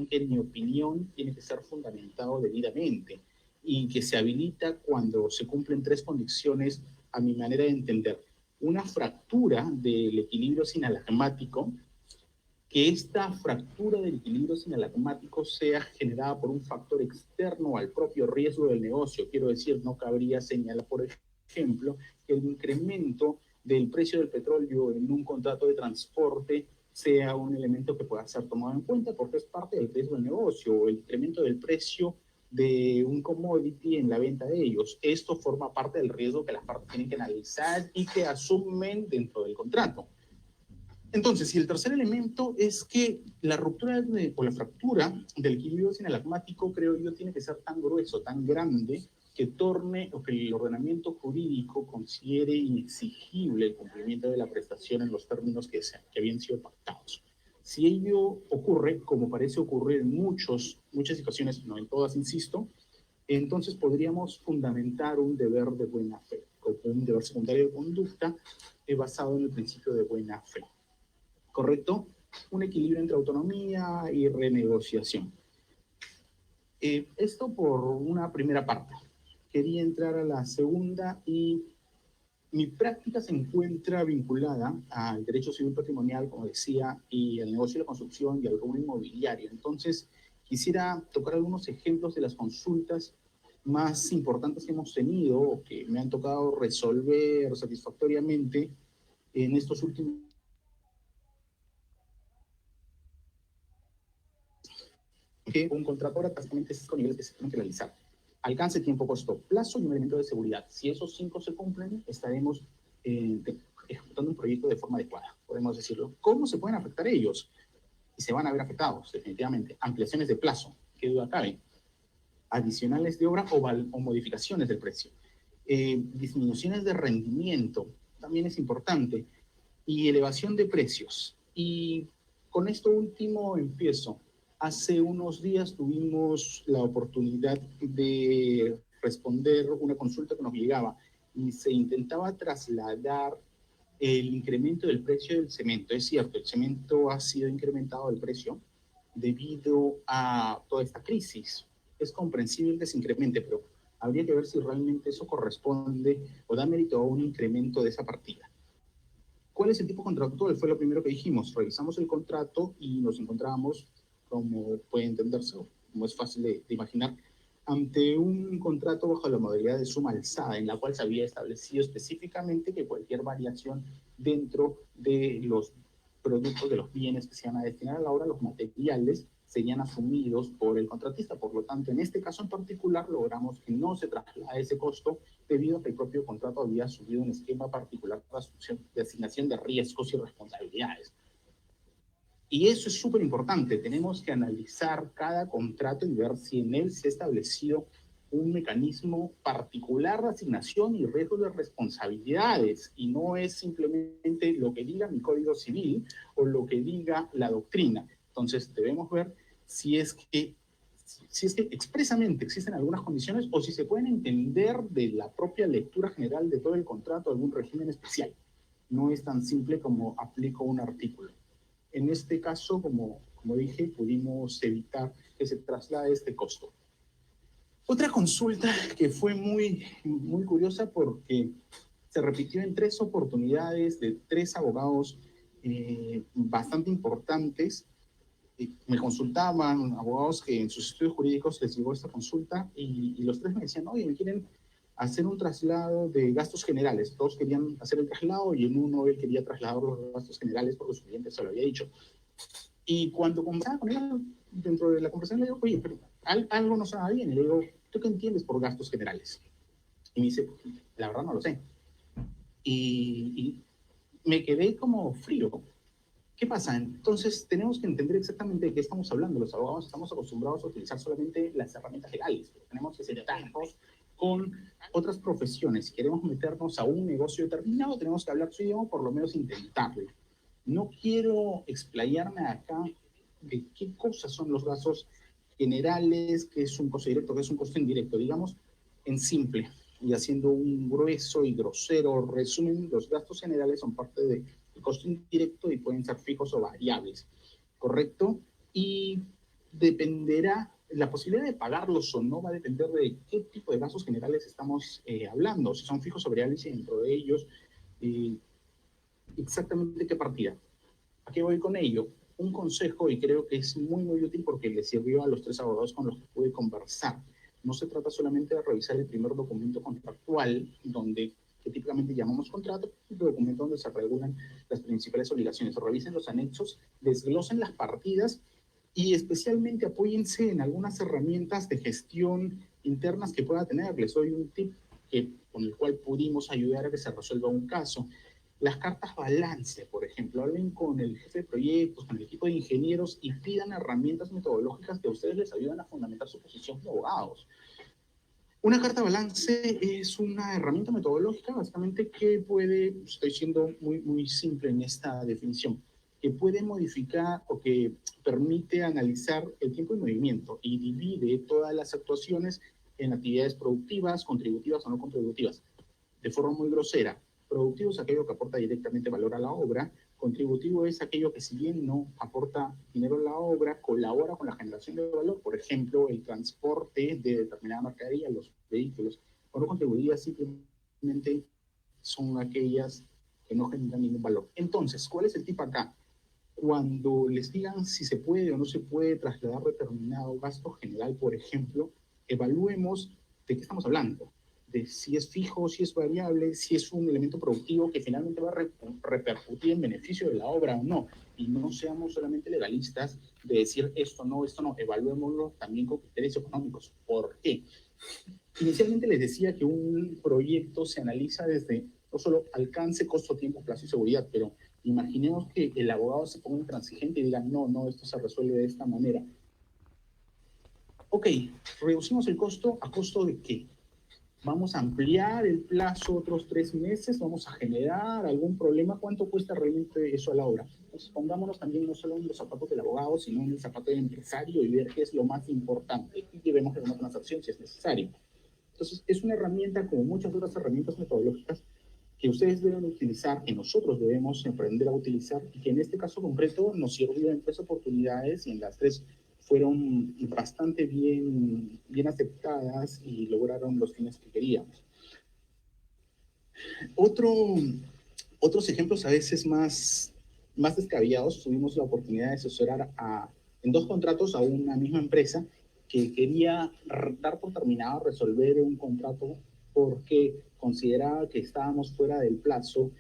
que en mi opinión tiene que ser fundamentado debidamente y que se habilita cuando se cumplen tres condiciones a mi manera de entender. Una fractura del equilibrio sinalagmático, que esta fractura del equilibrio sinalagmático sea generada por un factor externo al propio riesgo del negocio. Quiero decir, no cabría señalar, por ejemplo, que el incremento del precio del petróleo en un contrato de transporte sea un elemento que pueda ser tomado en cuenta porque es parte del riesgo del negocio, o el incremento del precio de un commodity en la venta de ellos. Esto forma parte del riesgo que las partes tienen que analizar y que asumen dentro del contrato. Entonces, y el tercer elemento es que la ruptura o la fractura del equilibrio sinalagmático, creo yo, tiene que ser tan grueso, tan grande, que torne o que el ordenamiento jurídico considere inexigible el cumplimiento de la prestación en los términos que habían sido pactados. Si ello ocurre, como parece ocurrir en muchas situaciones, no en todas, insisto, entonces podríamos fundamentar un deber de buena fe, como un deber secundario de conducta basado en el principio de buena fe. ¿Correcto? Un equilibrio entre autonomía y renegociación. Esto por una primera parte. Quería entrar a la segunda y mi práctica se encuentra vinculada al derecho civil patrimonial, como decía, y al negocio de la construcción y al rubro inmobiliario. Entonces, quisiera tocar algunos ejemplos de las consultas más importantes que hemos tenido o que me han tocado resolver satisfactoriamente en estos últimos. Que un contrato ahora prácticamente es 5 niveles que se tienen que realizar. Alcance, tiempo, costo, plazo y un elemento de seguridad. Si esos 5 se cumplen, estaremos ejecutando un proyecto de forma adecuada, podemos decirlo. ¿Cómo se pueden afectar ellos? Y se van a ver afectados, definitivamente. Ampliaciones de plazo, qué duda cabe. Adicionales de obra o modificaciones del precio. Disminuciones de rendimiento, también es importante. Y elevación de precios. Y con esto último empiezo. Hace unos días tuvimos la oportunidad de responder una consulta que nos llegaba y se intentaba trasladar el incremento del precio del cemento. Es cierto, el cemento ha sido incrementado el precio debido a toda esta crisis. Es comprensible que se incremente, pero habría que ver si realmente eso corresponde o da mérito a un incremento de esa partida. ¿Cuál es el tipo contractual? Fue lo primero que dijimos. Revisamos el contrato y nos encontramos, como puede entenderse, como es fácil de imaginar, ante un contrato bajo la modalidad de suma alzada, en la cual se había establecido específicamente que cualquier variación dentro de los productos, de los bienes que se van a destinar a la obra, los materiales, serían asumidos por el contratista. Por lo tanto, en este caso en particular, logramos que no se traslade ese costo debido a que el propio contrato había asumido un esquema particular de asignación de riesgos y responsabilidades. Y eso es súper importante. Tenemos que analizar cada contrato y ver si en él se ha establecido un mecanismo particular de asignación y riesgo de responsabilidades, y no es simplemente lo que diga mi Código Civil o lo que diga la doctrina. Entonces debemos ver si es que expresamente existen algunas condiciones o si se pueden entender de la propia lectura general de todo el contrato algún régimen especial. No es tan simple como aplico un artículo. En este caso, como dije, pudimos evitar que se traslade este costo. Otra consulta que fue muy curiosa porque se repitió en 3 oportunidades de 3 abogados bastante importantes. Me consultaban abogados que en sus estudios jurídicos les llegó esta consulta y los 3 me decían, oye, me quieren hacer un traslado de gastos generales. Todos querían hacer el traslado y en uno él quería trasladar los gastos generales porque su cliente se lo había dicho. Y cuando conversaba con él, dentro de la conversación le digo, oye, pero algo no sonaba bien. Y le digo, ¿tú qué entiendes por gastos generales? Y me dice, la verdad no lo sé. Y me quedé como frío. ¿Qué pasa? Entonces tenemos que entender exactamente de qué estamos hablando. Los abogados estamos acostumbrados a utilizar solamente las herramientas legales, pero tenemos que sentarnos con otras profesiones. Si queremos meternos a un negocio determinado, tenemos que hablar su idioma, por lo menos intentarlo. No quiero explayarme acá de qué cosas son los gastos generales, qué es un costo directo, qué es un costo indirecto. Digamos, en simple y haciendo un grueso y grosero resumen, los gastos generales son parte del costo indirecto y pueden ser fijos o variables, ¿correcto? Y dependerá, la posibilidad de pagarlos o no va a depender de qué tipo de gastos generales estamos hablando, si son fijos o variables y dentro de ellos exactamente qué partida. ¿A qué voy con ello? Un consejo, y creo que es muy, muy útil porque le sirvió a los 3 abogados con los que pude conversar. No se trata solamente de revisar el primer documento contractual, que típicamente llamamos contrato, el documento donde se regulan las principales obligaciones. Revisen los anexos, desglosen las partidas y especialmente apóyense en algunas herramientas de gestión internas que pueda tener. Les doy un tip con el cual pudimos ayudar a que se resuelva un caso. Las cartas balance, por ejemplo, hablen con el jefe de proyectos, con el equipo de ingenieros y pidan herramientas metodológicas que a ustedes les ayuden a fundamentar su posición como abogados. Una carta balance es una herramienta metodológica básicamente que puede, estoy siendo muy, muy simple en esta definición, que puede modificar o que permite analizar el tiempo de movimiento y divide todas las actuaciones en actividades productivas, contributivas o no contributivas. De forma muy grosera, productivo es aquello que aporta directamente valor a la obra, contributivo es aquello que si bien no aporta dinero a la obra, colabora con la generación de valor, por ejemplo, el transporte de determinada mercadería, los vehículos, o no contributivas simplemente son aquellas que no generan ningún valor. Entonces, ¿cuál es el tip acá? Cuando les digan si se puede o no se puede trasladar determinado gasto general, por ejemplo, evaluemos de qué estamos hablando, de si es fijo, si es variable, si es un elemento productivo que finalmente va a repercutir en beneficio de la obra o no. Y no seamos solamente legalistas de decir esto no, evaluémoslo también con criterios económicos. ¿Por qué? Inicialmente les decía que un proyecto se analiza desde no solo alcance, costo, tiempo, plazo y seguridad, pero imaginemos que el abogado se ponga intransigente y diga, no, esto se resuelve de esta manera. Ok, reducimos el costo, ¿a costo de qué? Vamos a ampliar el plazo otros 3 meses, vamos a generar algún problema. ¿Cuánto cuesta realmente eso a la obra? Entonces, pongámonos también no solo en los zapatos del abogado, sino en el zapato del empresario y ver qué es lo más importante y llevemos a una transacción si es necesario. Entonces, es una herramienta como muchas otras herramientas metodológicas que ustedes deben utilizar, que nosotros debemos aprender a utilizar y que en este caso concreto nos sirvió en 3 oportunidades y en las 3 fueron bastante bien aceptadas y lograron los fines que queríamos. Otros ejemplos a veces más descabellados, tuvimos la oportunidad de asesorar en 2 contratos a una misma empresa que quería dar por terminado resolver un contrato porque consideraba que estábamos fuera del plazo,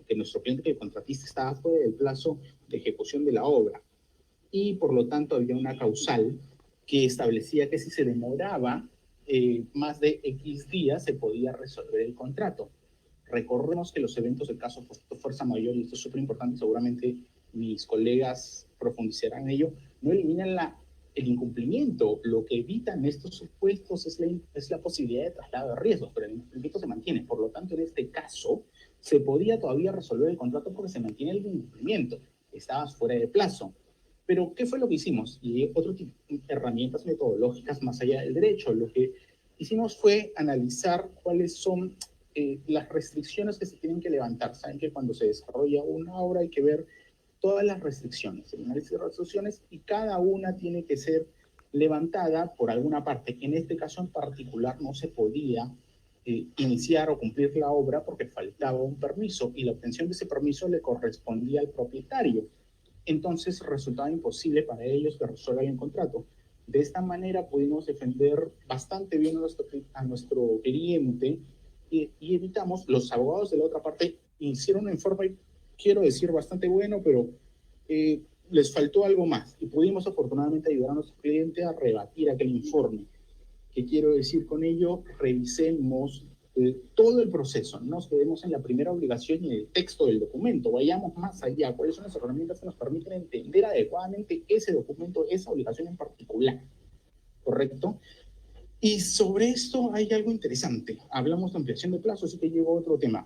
que nuestro cliente, que el contratista, estaba fuera del plazo de ejecución de la obra. Y por lo tanto había una causal que establecía que si se demoraba más de X días se podía resolver el contrato. Recordemos que los eventos del caso fuerza mayor, y esto es súper importante, seguramente mis colegas profundizarán en ello, no eliminan el incumplimiento. Lo que evitan estos supuestos es la posibilidad de traslado de riesgos, pero el incumplimiento se mantiene. Por lo tanto, en este caso, se podía todavía resolver el contrato porque se mantiene el incumplimiento. Estabas fuera de plazo. Pero, ¿qué fue lo que hicimos? Y otro tipo de herramientas metodológicas más allá del derecho. Lo que hicimos fue analizar cuáles son las restricciones que se tienen que levantar. Saben que cuando se desarrolla una obra hay que ver todas las restricciones, el análisis de restricciones, y cada una tiene que ser levantada por alguna parte. En este caso en particular no se podía iniciar o cumplir la obra porque faltaba un permiso y la obtención de ese permiso le correspondía al propietario. Entonces resultaba imposible para ellos que resuelvan el contrato. De esta manera pudimos defender bastante bien a nuestro cliente y evitamos, los abogados de la otra parte hicieron un informe, quiero decir, bastante bueno, pero les faltó algo más y pudimos afortunadamente ayudar a nuestro cliente a rebatir aquel informe. ¿Qué quiero decir con ello? Revisemos todo el proceso, no nos quedemos en la primera obligación y en el texto del documento, vayamos más allá. ¿Cuáles son las herramientas que nos permiten entender adecuadamente ese documento, esa obligación en particular? ¿Correcto? Y sobre esto hay algo interesante. Hablamos de ampliación de plazo, así que llegó otro tema.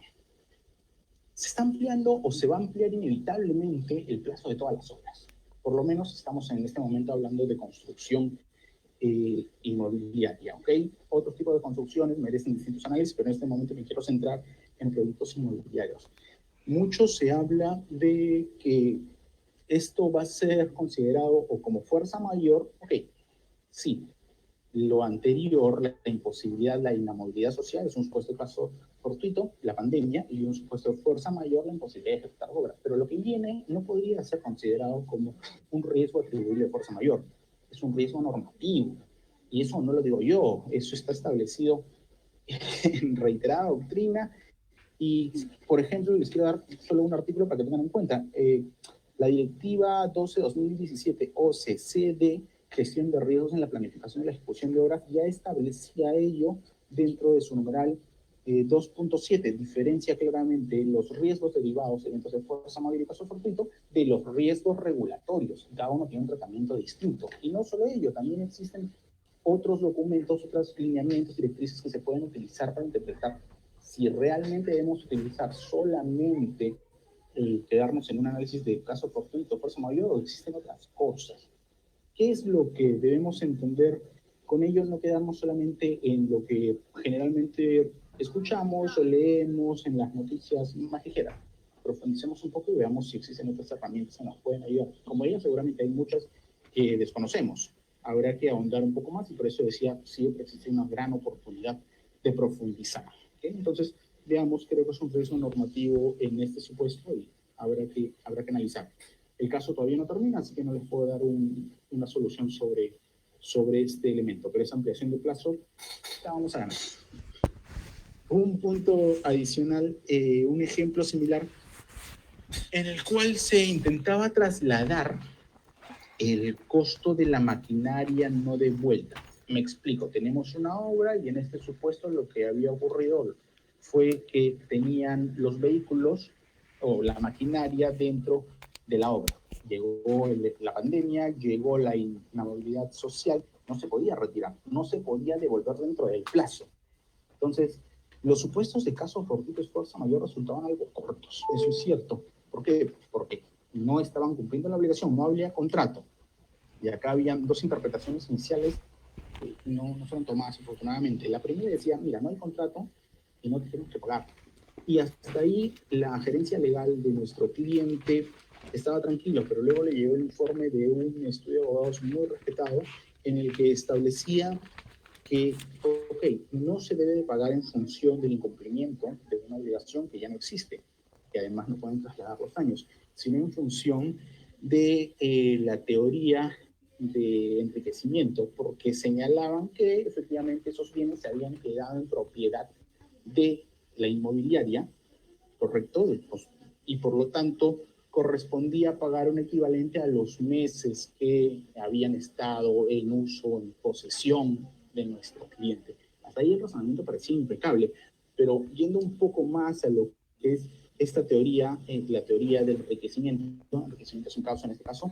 Se está ampliando o se va a ampliar inevitablemente el plazo de todas las obras. Por lo menos estamos en este momento hablando de construcción inmobiliaria, ¿ok? Otros tipos de construcciones merecen distintos análisis, pero en este momento me quiero centrar en productos inmobiliarios. Mucho se habla de que esto va a ser considerado o como fuerza mayor. Ok, sí, lo anterior, la imposibilidad, la inamovilidad social, es un supuesto de caso fortuito, la pandemia, y un supuesto de fuerza mayor, la imposibilidad de ejecutar obra. Pero lo que viene no podría ser considerado como un riesgo atribuible de fuerza mayor, es un riesgo normativo. Y eso no lo digo yo, eso está establecido en reiterada doctrina. Y, por ejemplo, les quiero dar solo un artículo para que tengan en cuenta. La Directiva 12-2017 OCCD, Gestión de Riesgos en la Planificación y la Ejecución de Obras, ya establecía ello dentro de su numeral 2.7. Diferencia claramente los riesgos derivados de eventos de fuerza mayor y caso fortuito de los riesgos regulatorios. Cada uno tiene un tratamiento distinto. Y no solo ello, también existen otros documentos, otros lineamientos, directrices que se pueden utilizar para interpretar si realmente debemos utilizar solamente quedarnos en un análisis de caso fortuito, fuerza mayor, o existen otras cosas. ¿Qué es lo que debemos entender con ellos? No quedarnos solamente en lo que generalmente escuchamos o leemos en las noticias más ligeras. Profundicemos un poco y veamos si existen otras herramientas que nos pueden ayudar. Como ellas, seguramente hay muchas que desconocemos. Habrá que ahondar un poco más y por eso decía, sí, existe una gran oportunidad de profundizar. ¿Okay? Entonces, veamos, creo que es un riesgo normativo en este supuesto y habrá que analizar. El caso todavía no termina, así que no les puedo dar una solución sobre este elemento, pero esa ampliación de plazo la vamos a ganar. Un punto adicional, un ejemplo similar en el cual se intentaba trasladar el costo de la maquinaria no devuelta. Me explico, tenemos una obra y en este supuesto lo que había ocurrido fue que tenían los vehículos o la maquinaria dentro de la obra. Llegó la pandemia, llegó la inamovilidad social, no se podía retirar, no se podía devolver dentro del plazo. Entonces, los supuestos de casos fortuitos fuerza mayor resultaban algo cortos, eso es cierto. ¿Por qué? Porque no estaban cumpliendo la obligación, no había contrato. Y acá habían dos interpretaciones iniciales que no fueron tomadas, afortunadamente. La primera decía, mira, no hay contrato y no tenemos que pagar. Y hasta ahí la gerencia legal de nuestro cliente estaba tranquilo, pero luego le llegó el informe de un estudio de abogados muy respetado en el que establecía que, ok, no se debe de pagar en función del incumplimiento de una obligación que ya no existe, que además no pueden trasladar los daños, sino en función de la teoría de enriquecimiento, porque señalaban que efectivamente esos bienes se habían quedado en propiedad de la inmobiliaria, ¿correcto? Y por lo tanto correspondía pagar un equivalente a los meses que habían estado en uso, en posesión de nuestro cliente. Hasta ahí el razonamiento parecía impecable, pero yendo un poco más a lo que es esta teoría, la teoría del enriquecimiento es un caso en este caso,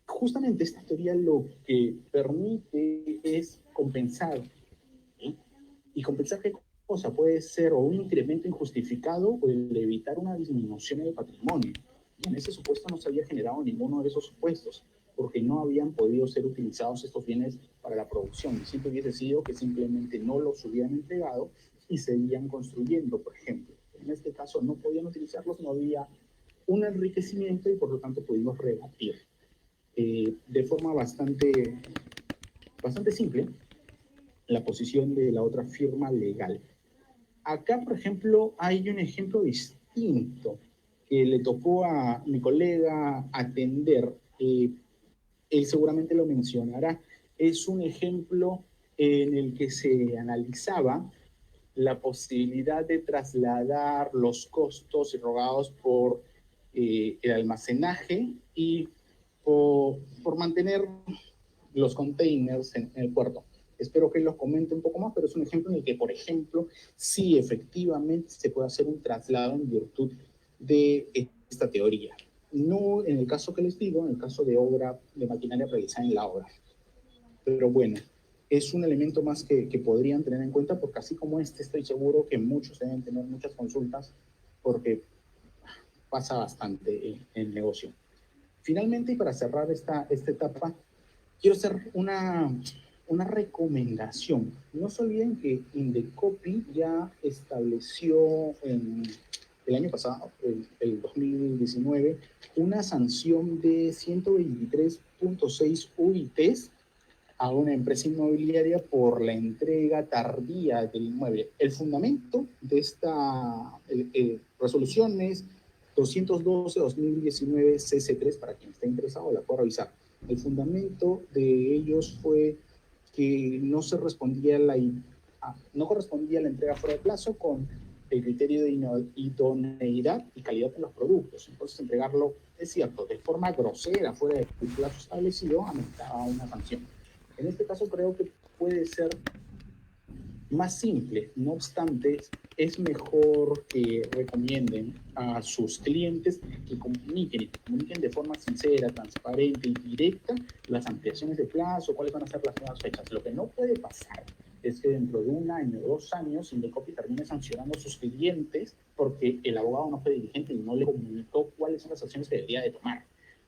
justamente esta teoría lo que permite es compensar, ¿sí? Y compensar qué cosa puede ser o un incremento injustificado o el evitar una disminución en el patrimonio. Y en ese supuesto no se había generado ninguno de esos supuestos, porque no habían podido ser utilizados estos bienes para la producción. Siempre hubiese sido que simplemente no los hubieran entregado y seguían construyendo, por ejemplo. En este caso no podían utilizarlos, no había un enriquecimiento y por lo tanto pudimos rebatir de forma bastante simple la posición de la otra firma legal. Acá, por ejemplo, hay un ejemplo distinto que le tocó a mi colega atender. Él seguramente lo mencionará. Es un ejemplo en el que se analizaba la posibilidad de trasladar los costos erogados por el almacenaje y por mantener los containers en el puerto. Espero que él los comente un poco más, pero es un ejemplo en el que, por ejemplo, sí efectivamente se puede hacer un traslado en virtud de esta teoría. No en el caso que les digo, en el caso de obra, de maquinaria realizada en la obra. Pero bueno, es un elemento más que podrían tener en cuenta, porque así como este, estoy seguro que muchos deben tener muchas consultas, porque pasa bastante en el negocio. Finalmente, y para cerrar esta etapa, quiero hacer una recomendación. No se olviden que Indecopi ya estableció el año pasado, el 2019, una sanción de 123.6 UITs a una empresa inmobiliaria por la entrega tardía del inmueble. El fundamento de esta resolución es 212-2019 CC3, para quien esté interesado la puede revisar. El fundamento de ellos fue que no correspondía la entrega fuera de plazo con el criterio de idoneidad y calidad de los productos. Entonces, entregarlo, es cierto, de forma grosera, fuera del plazo establecido, ameritaba una sanción. En este caso creo que puede ser más simple. No obstante, es mejor que recomienden a sus clientes que comuniquen de forma sincera, transparente y directa las ampliaciones de plazo, cuáles van a ser las nuevas fechas. Lo que no puede pasar es que dentro de 1 año o 2 años Indecopi termine sancionando a sus clientes porque el abogado no fue diligente y no le comunicó cuáles son las acciones que debería de tomar.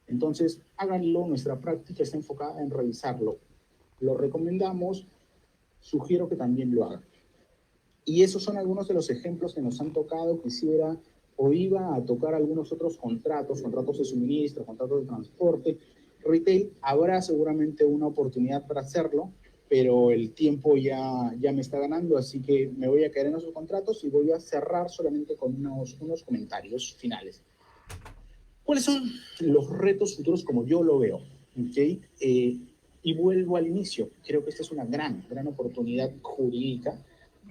Entonces, háganlo. Nuestra práctica está enfocada en revisarlo. Lo recomendamos, sugiero que también lo hagan. Y esos son algunos de los ejemplos que nos han tocado. Quisiera o iba a tocar algunos otros contratos de suministro, contratos de transporte, retail. Habrá seguramente una oportunidad para hacerlo, pero el tiempo ya me está ganando, así que me voy a quedar en esos contratos y voy a cerrar solamente con unos comentarios finales. ¿Cuáles son los retos futuros como yo lo veo? ¿Okay? Y vuelvo al inicio. Creo que esta es una gran oportunidad jurídica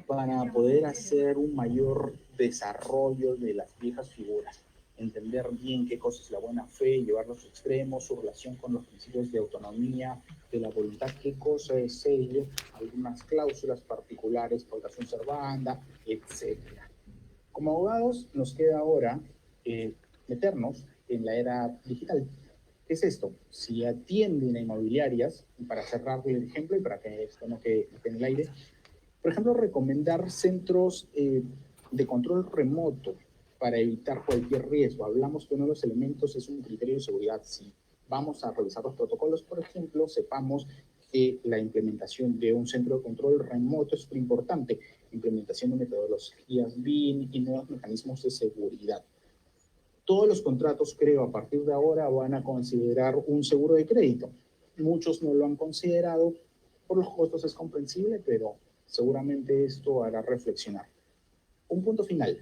para poder hacer un mayor desarrollo de las viejas figuras, entender bien qué cosa es la buena fe, llevarlo a sus extremos, su relación con los principios de autonomía, de la voluntad, qué cosa es ello, algunas cláusulas particulares, precaución servanda, etc. Como abogados, nos queda ahora meternos en la era digital. ¿Qué es esto? Si atienden a inmobiliarias, para cerrarle el ejemplo y para que esto no quede en el aire, por ejemplo, recomendar centros de control remoto para evitar cualquier riesgo. Hablamos que uno de los elementos es un criterio de seguridad. Si vamos a revisar los protocolos, por ejemplo, sepamos que la implementación de un centro de control remoto es muy importante. Implementación de metodologías BIM y nuevos mecanismos de seguridad. Todos los contratos, creo, a partir de ahora van a considerar un seguro de crédito. Muchos no lo han considerado. Por los costos es comprensible, pero seguramente esto hará reflexionar. Un punto final.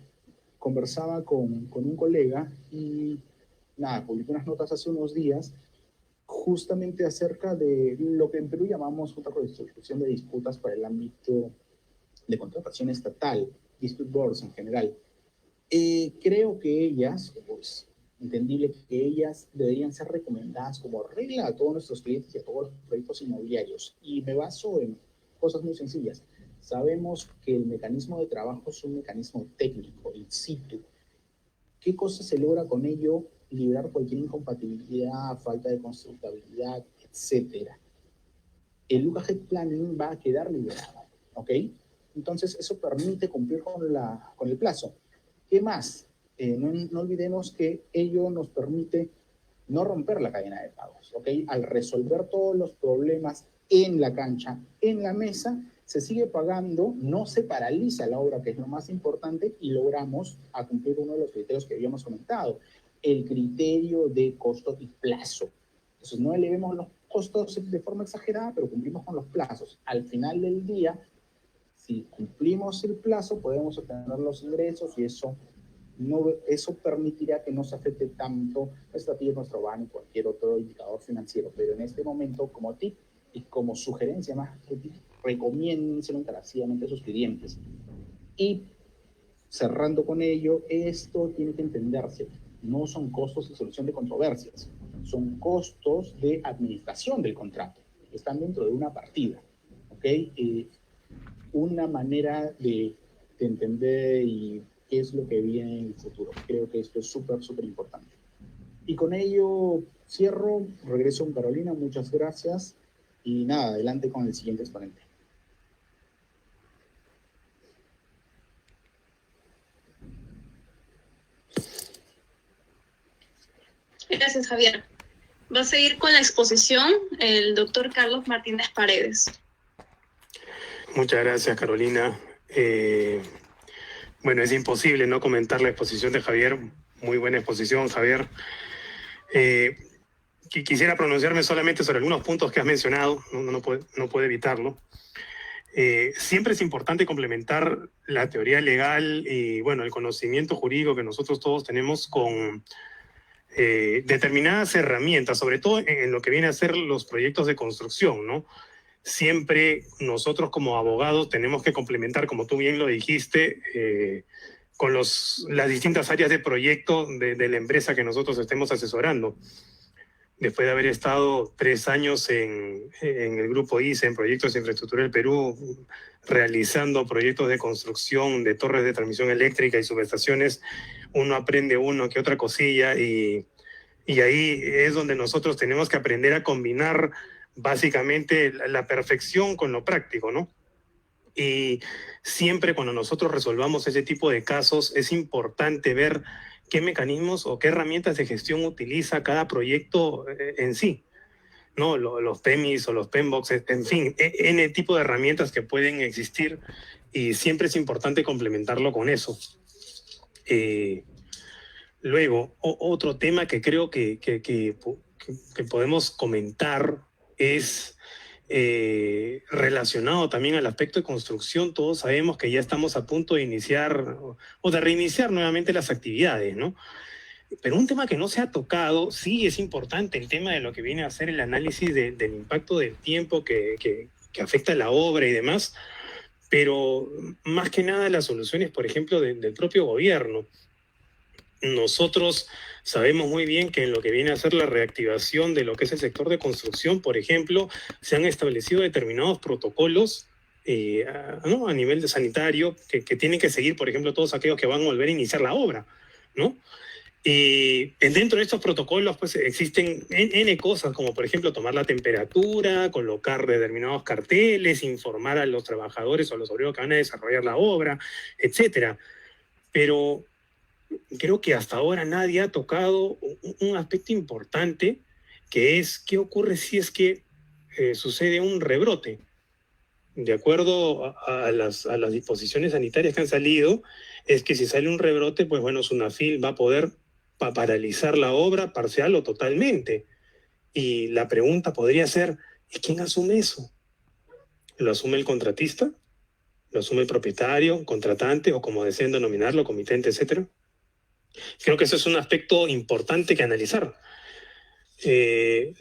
Conversaba con un colega y publicó unas notas hace unos días justamente acerca de lo que en Perú llamamos Junta de Resolución de Disputas para el ámbito de contratación estatal, dispute boards en general. Creo que ellas, pues, entendible que ellas deberían ser recomendadas como regla a todos nuestros clientes y a todos los proyectos inmobiliarios. Y me baso en cosas muy sencillas. Sabemos que el mecanismo de trabajo es un mecanismo técnico, in situ. ¿Qué cosa se logra con ello? Liberar cualquier incompatibilidad, falta de constructabilidad, etc. El Luca Head Planning va a quedar liberado, ¿ok? Entonces, eso permite cumplir con el plazo. ¿Qué más? No olvidemos que ello nos permite no romper la cadena de pagos, ¿ok? Al resolver todos los problemas en la cancha, en la mesa, se sigue pagando, no se paraliza la obra, que es lo más importante, y logramos a cumplir uno de los criterios que habíamos comentado, el criterio de costo y plazo. Entonces, no elevemos los costos de forma exagerada, pero cumplimos con los plazos. Al final del día, si cumplimos el plazo, podemos obtener los ingresos y eso permitirá que no se afecte tanto nuestra TIR, nuestro BAN y cualquier otro indicador financiero. Pero en este momento, como tip y como sugerencia más que tip, recomiéndenselo encarecidamente a sus clientes. Y cerrando con ello, esto tiene que entenderse. No son costos de solución de controversias, son costos de administración del contrato. Están dentro de una partida, ¿ok? Una manera de entender y qué es lo que viene en el futuro. Creo que esto es súper importante. Y con ello cierro, regreso con Carolina, muchas gracias. Y adelante con el siguiente exponente. Gracias, Javier. Va a seguir con la exposición el doctor Carlos Martínez Paredes. Muchas gracias, Carolina. Bueno, es imposible no comentar la exposición de Javier. Muy buena exposición, Javier. Quisiera pronunciarme solamente sobre algunos puntos que has mencionado, no puedo evitarlo. Siempre es importante complementar la teoría legal y, bueno, el conocimiento jurídico que nosotros todos tenemos con determinadas herramientas, sobre todo en lo que viene a ser los proyectos de construcción, ¿no? Siempre nosotros como abogados tenemos que complementar, como tú bien lo dijiste, con las distintas áreas de proyecto de la empresa que nosotros estemos asesorando. Después de haber estado 3 años en el grupo ICE, en Proyectos de Infraestructura del Perú, realizando proyectos de construcción de torres de transmisión eléctrica y subestaciones, uno aprende que otra cosilla y ahí es donde nosotros tenemos que aprender a combinar básicamente la perfección con lo práctico, ¿no? Y siempre cuando nosotros resolvamos ese tipo de casos es importante ver qué mecanismos o qué herramientas de gestión utiliza cada proyecto en sí, ¿no? Los PEMIS o los PEMBOX, en fin, N tipo de herramientas que pueden existir y siempre es importante complementarlo con eso. Luego, otro tema que creo que podemos comentar es relacionado también al aspecto de construcción. Todos sabemos que ya estamos a punto de iniciar o de reiniciar nuevamente las actividades, ¿no? Pero un tema que no se ha tocado, sí es importante, el tema de lo que viene a ser el análisis del impacto del tiempo que afecta a la obra y demás, pero más que nada las soluciones, por ejemplo, del propio gobierno. Nosotros sabemos muy bien que en lo que viene a ser la reactivación de lo que es el sector de construcción, por ejemplo, se han establecido determinados protocolos ¿no? a nivel de sanitario que tienen que seguir, por ejemplo, todos aquellos que van a volver a iniciar la obra, ¿no? Y dentro de estos protocolos pues existen N cosas, como por ejemplo tomar la temperatura, colocar determinados carteles, informar a los trabajadores o a los obreros que van a desarrollar la obra, etcétera. Pero creo que hasta ahora nadie ha tocado un aspecto importante, que es qué ocurre si es que sucede un rebrote. De acuerdo a las disposiciones sanitarias que han salido, es que si sale un rebrote, pues bueno, SUNAFIL va a poder paralizar la obra parcial o totalmente. Y la pregunta podría ser, ¿y quién asume eso? ¿Lo asume el contratista? ¿Lo asume el propietario, contratante o como deseen denominarlo, comitente, etcétera? Creo que eso es un aspecto importante que analizar.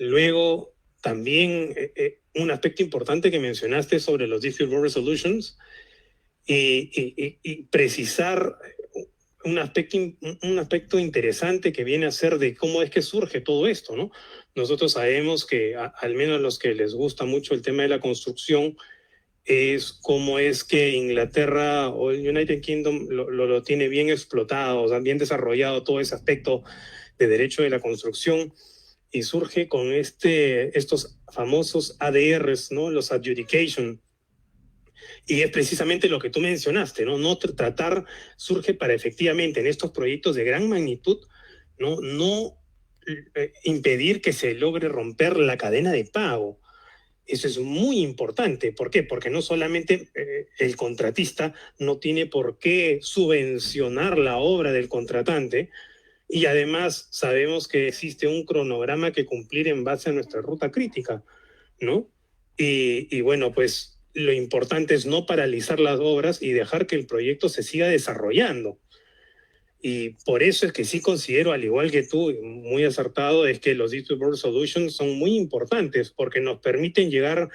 Luego, también un aspecto importante que mencionaste sobre los Dispute Board Resolutions y precisar un aspecto interesante que viene a ser de cómo es que surge todo esto, ¿no? Nosotros sabemos que, al menos a los que les gusta mucho el tema de la construcción, es cómo es que Inglaterra o el United Kingdom lo tiene bien explotado, o sea, bien desarrollado todo ese aspecto de derecho de la construcción, y surge con estos famosos ADRs, ¿no? Los adjudication. Y es precisamente lo que tú mencionaste, ¿no? Surge para efectivamente en estos proyectos de gran magnitud, no impedir que se logre romper la cadena de pago. Eso es muy importante. ¿Por qué? Porque no solamente el contratista no tiene por qué subvencionar la obra del contratante, y además sabemos que existe un cronograma que cumplir en base a nuestra ruta crítica, ¿no? Y bueno, pues lo importante es no paralizar las obras y dejar que el proyecto se siga desarrollando. Y por eso es que sí considero, al igual que tú, muy acertado, es que los Dispute Board Solutions son muy importantes porque nos permiten llegar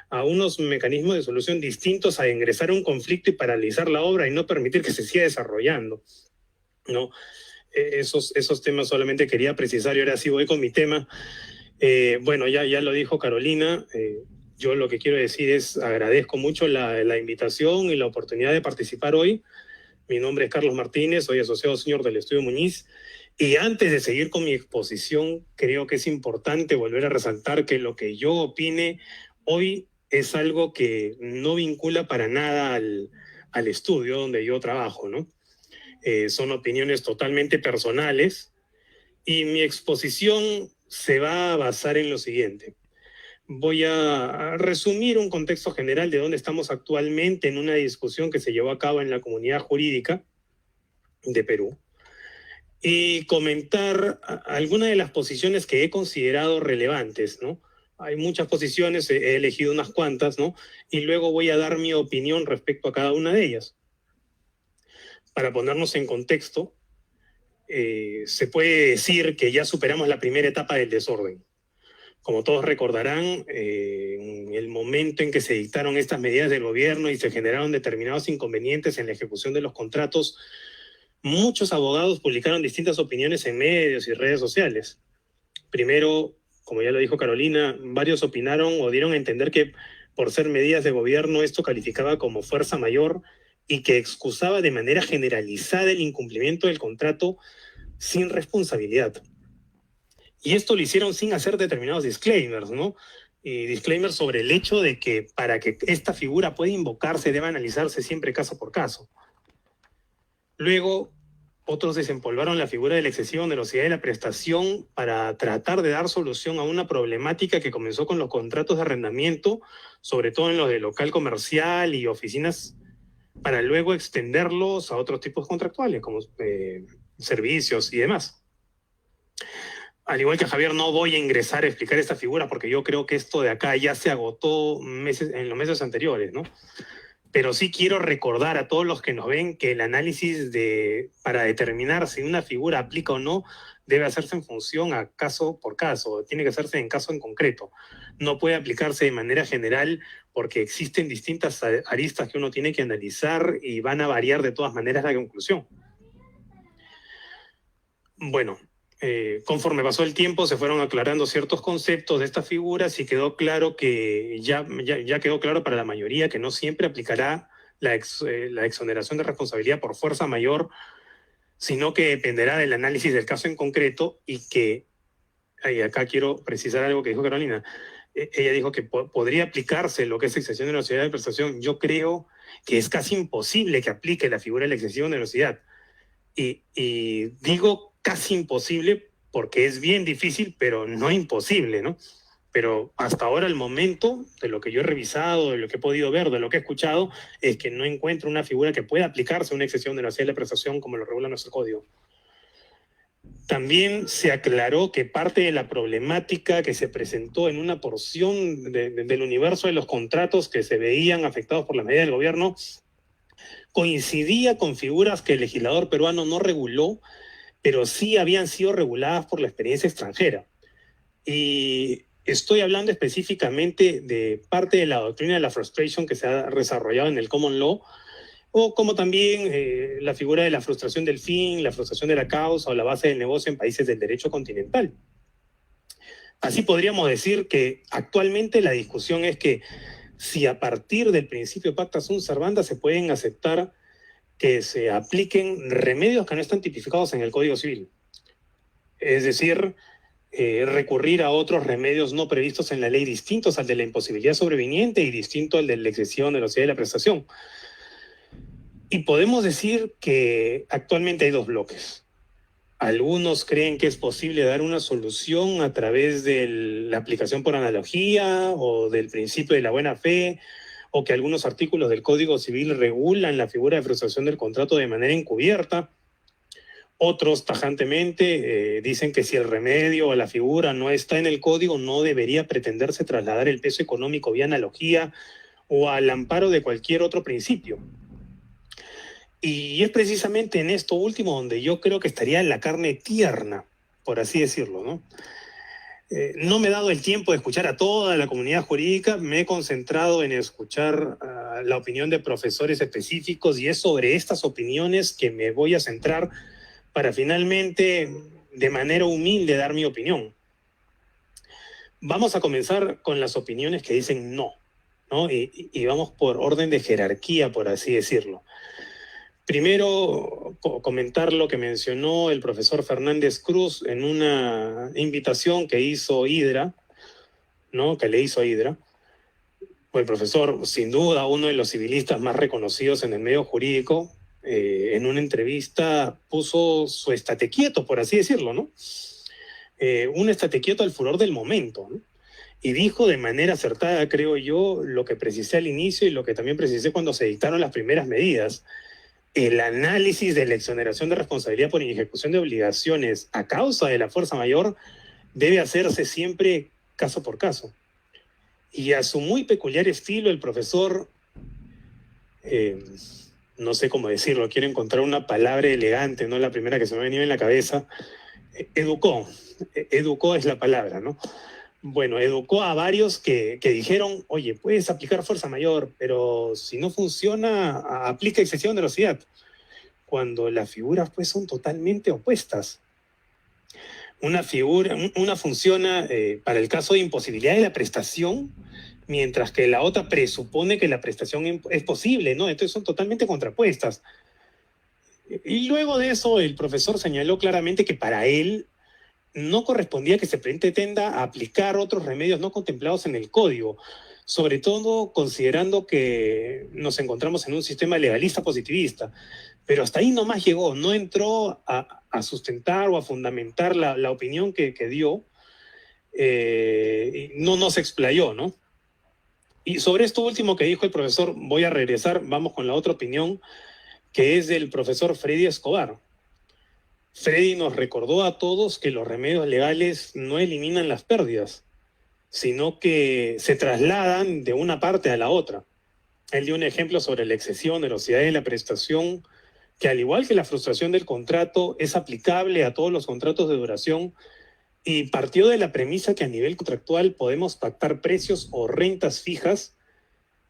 a unos mecanismos de solución distintos a ingresar a un conflicto y paralizar la obra y no permitir que se siga desarrollando, ¿no? Esos temas solamente quería precisar y ahora sí voy con mi tema. Bueno, ya lo dijo Carolina. Yo lo que quiero decir es agradezco mucho la invitación y la oportunidad de participar hoy. Mi nombre es Carlos Martínez, soy asociado senior del Estudio Muñiz. Y antes de seguir con mi exposición, creo que es importante volver a resaltar que lo que yo opine hoy es algo que no vincula para nada al estudio donde yo trabajo, ¿no? Son opiniones totalmente personales y mi exposición se va a basar en lo siguiente. Voy a resumir un contexto general de dónde estamos actualmente en una discusión que se llevó a cabo en la comunidad jurídica de Perú y comentar algunas de las posiciones que he considerado relevantes, ¿no? Hay muchas posiciones, he elegido unas cuantas, ¿no? Y luego voy a dar mi opinión respecto a cada una de ellas. Para ponernos en contexto, se puede decir que ya superamos la primera etapa del desorden. Como todos recordarán, en el momento en que se dictaron estas medidas del gobierno y se generaron determinados inconvenientes en la ejecución de los contratos, muchos abogados publicaron distintas opiniones en medios y redes sociales. Primero, como ya lo dijo Carolina, varios opinaron o dieron a entender que por ser medidas de gobierno esto calificaba como fuerza mayor y que excusaba de manera generalizada el incumplimiento del contrato sin responsabilidad. Y esto lo hicieron sin hacer determinados disclaimers, ¿no? Y disclaimers sobre el hecho de que para que esta figura pueda invocarse debe analizarse siempre caso por caso. Luego, otros desempolvaron la figura de la excesiva onerosidad de la prestación para tratar de dar solución a una problemática que comenzó con los contratos de arrendamiento, sobre todo en los de local comercial y oficinas, para luego extenderlos a otros tipos contractuales, como servicios y demás. Al igual que Javier, no voy a ingresar a explicar esta figura porque yo creo que esto de acá ya se agotó en los meses anteriores, ¿no? Pero sí quiero recordar a todos los que nos ven que el análisis para determinar si una figura aplica o no debe hacerse en función a caso por caso, tiene que hacerse en caso en concreto. No puede aplicarse de manera general porque existen distintas aristas que uno tiene que analizar y van a variar de todas maneras la conclusión. Bueno, conforme pasó el tiempo se fueron aclarando ciertos conceptos de estas figuras y quedó claro que ya quedó claro para la mayoría que no siempre aplicará la exoneración de responsabilidad por fuerza mayor, sino que dependerá del análisis del caso en concreto y que, acá quiero precisar algo que dijo Carolina, ella dijo que podría aplicarse lo que es exención de onerosidad de prestación. Yo creo que es casi imposible que aplique la figura de la excesiva onerosidad. Y digo casi imposible porque es bien difícil, pero no imposible, ¿no? Pero hasta ahora el momento, de lo que yo he revisado, de lo que he podido ver, de lo que he escuchado, es que no encuentro una figura que pueda aplicarse a una excepción de la de prestación como lo regula nuestro código. También se aclaró que parte de la problemática que se presentó en una porción del universo de los contratos que se veían afectados por la medida del gobierno coincidía con figuras que el legislador peruano no reguló, pero sí habían sido reguladas por la experiencia extranjera. Y estoy hablando específicamente de parte de la doctrina de la frustration que se ha desarrollado en el common law, o como también la figura de la frustración del fin, la frustración de la causa o la base del negocio en países del derecho continental. Así podríamos decir que actualmente la discusión es que si a partir del principio pacta sunt servanda se pueden aceptar que se apliquen remedios que no están tipificados en el Código Civil. Es decir, recurrir a otros remedios no previstos en la ley distintos al de la imposibilidad sobreviniente y distinto al de la excesiva onerosidad de la prestación. Y podemos decir que actualmente hay dos bloques. Algunos creen que es posible dar una solución a través de la aplicación por analogía o del principio de la buena fe, o que algunos artículos del Código Civil regulan la figura de frustración del contrato de manera encubierta. Otros tajantemente dicen que si el remedio o la figura no está en el código, no debería pretenderse trasladar el peso económico vía analogía o al amparo de cualquier otro principio. Y es precisamente en esto último donde yo creo que estaría la carne tierna, por así decirlo, ¿no? No me he dado el tiempo de escuchar a toda la comunidad jurídica, me he concentrado en escuchar la opinión de profesores específicos y es sobre estas opiniones que me voy a centrar para finalmente, de manera humilde, dar mi opinión. Vamos a comenzar con las opiniones que dicen no, ¿no? Y vamos por orden de jerarquía, por así decirlo. Primero, comentar lo que mencionó el profesor Fernández Cruz en una invitación que hizo Hydra, ¿no? Que le hizo Hydra. El profesor, sin duda, uno de los civilistas más reconocidos en el medio jurídico, en una entrevista puso su estate quieto, por así decirlo, ¿no? Un estate quieto al furor del momento, ¿no? Y dijo de manera acertada, creo yo, lo que precisé al inicio y lo que también precisé cuando se dictaron las primeras medidas. el análisis de la exoneración de responsabilidad por ejecución de obligaciones a causa de la fuerza mayor debe hacerse siempre caso por caso. Y a su muy peculiar estilo, el profesor, no sé cómo decirlo, quiero encontrar una palabra elegante, no la primera que se me ha venido en la cabeza, educó es la palabra, ¿no? Bueno, educó a varios que dijeron, oye, puedes aplicar fuerza mayor, pero si no funciona, aplica excesiva onerosidad, cuando las figuras pues son totalmente opuestas. Una funciona para el caso de imposibilidad de la prestación, mientras que la otra presupone que la prestación es posible, ¿no? Entonces son totalmente contrapuestas. Y luego de eso, el profesor señaló claramente que para él no correspondía que se pretenda aplicar otros remedios no contemplados en el código, sobre todo considerando que nos encontramos en un sistema legalista positivista. Pero hasta ahí nomás llegó, no entró a sustentar o a fundamentar la opinión que dio, no se explayó, ¿no? Y sobre esto último que dijo el profesor, voy a regresar, vamos con la otra opinión, que es del profesor Freddy Escobar. Freddy nos recordó a todos que los remedios legales no eliminan las pérdidas, sino que se trasladan de una parte a la otra. Él dio un ejemplo sobre la excesiva onerosidad de la prestación, que al igual que la frustración del contrato, es aplicable a todos los contratos de duración, y partió de la premisa que a nivel contractual podemos pactar precios o rentas fijas,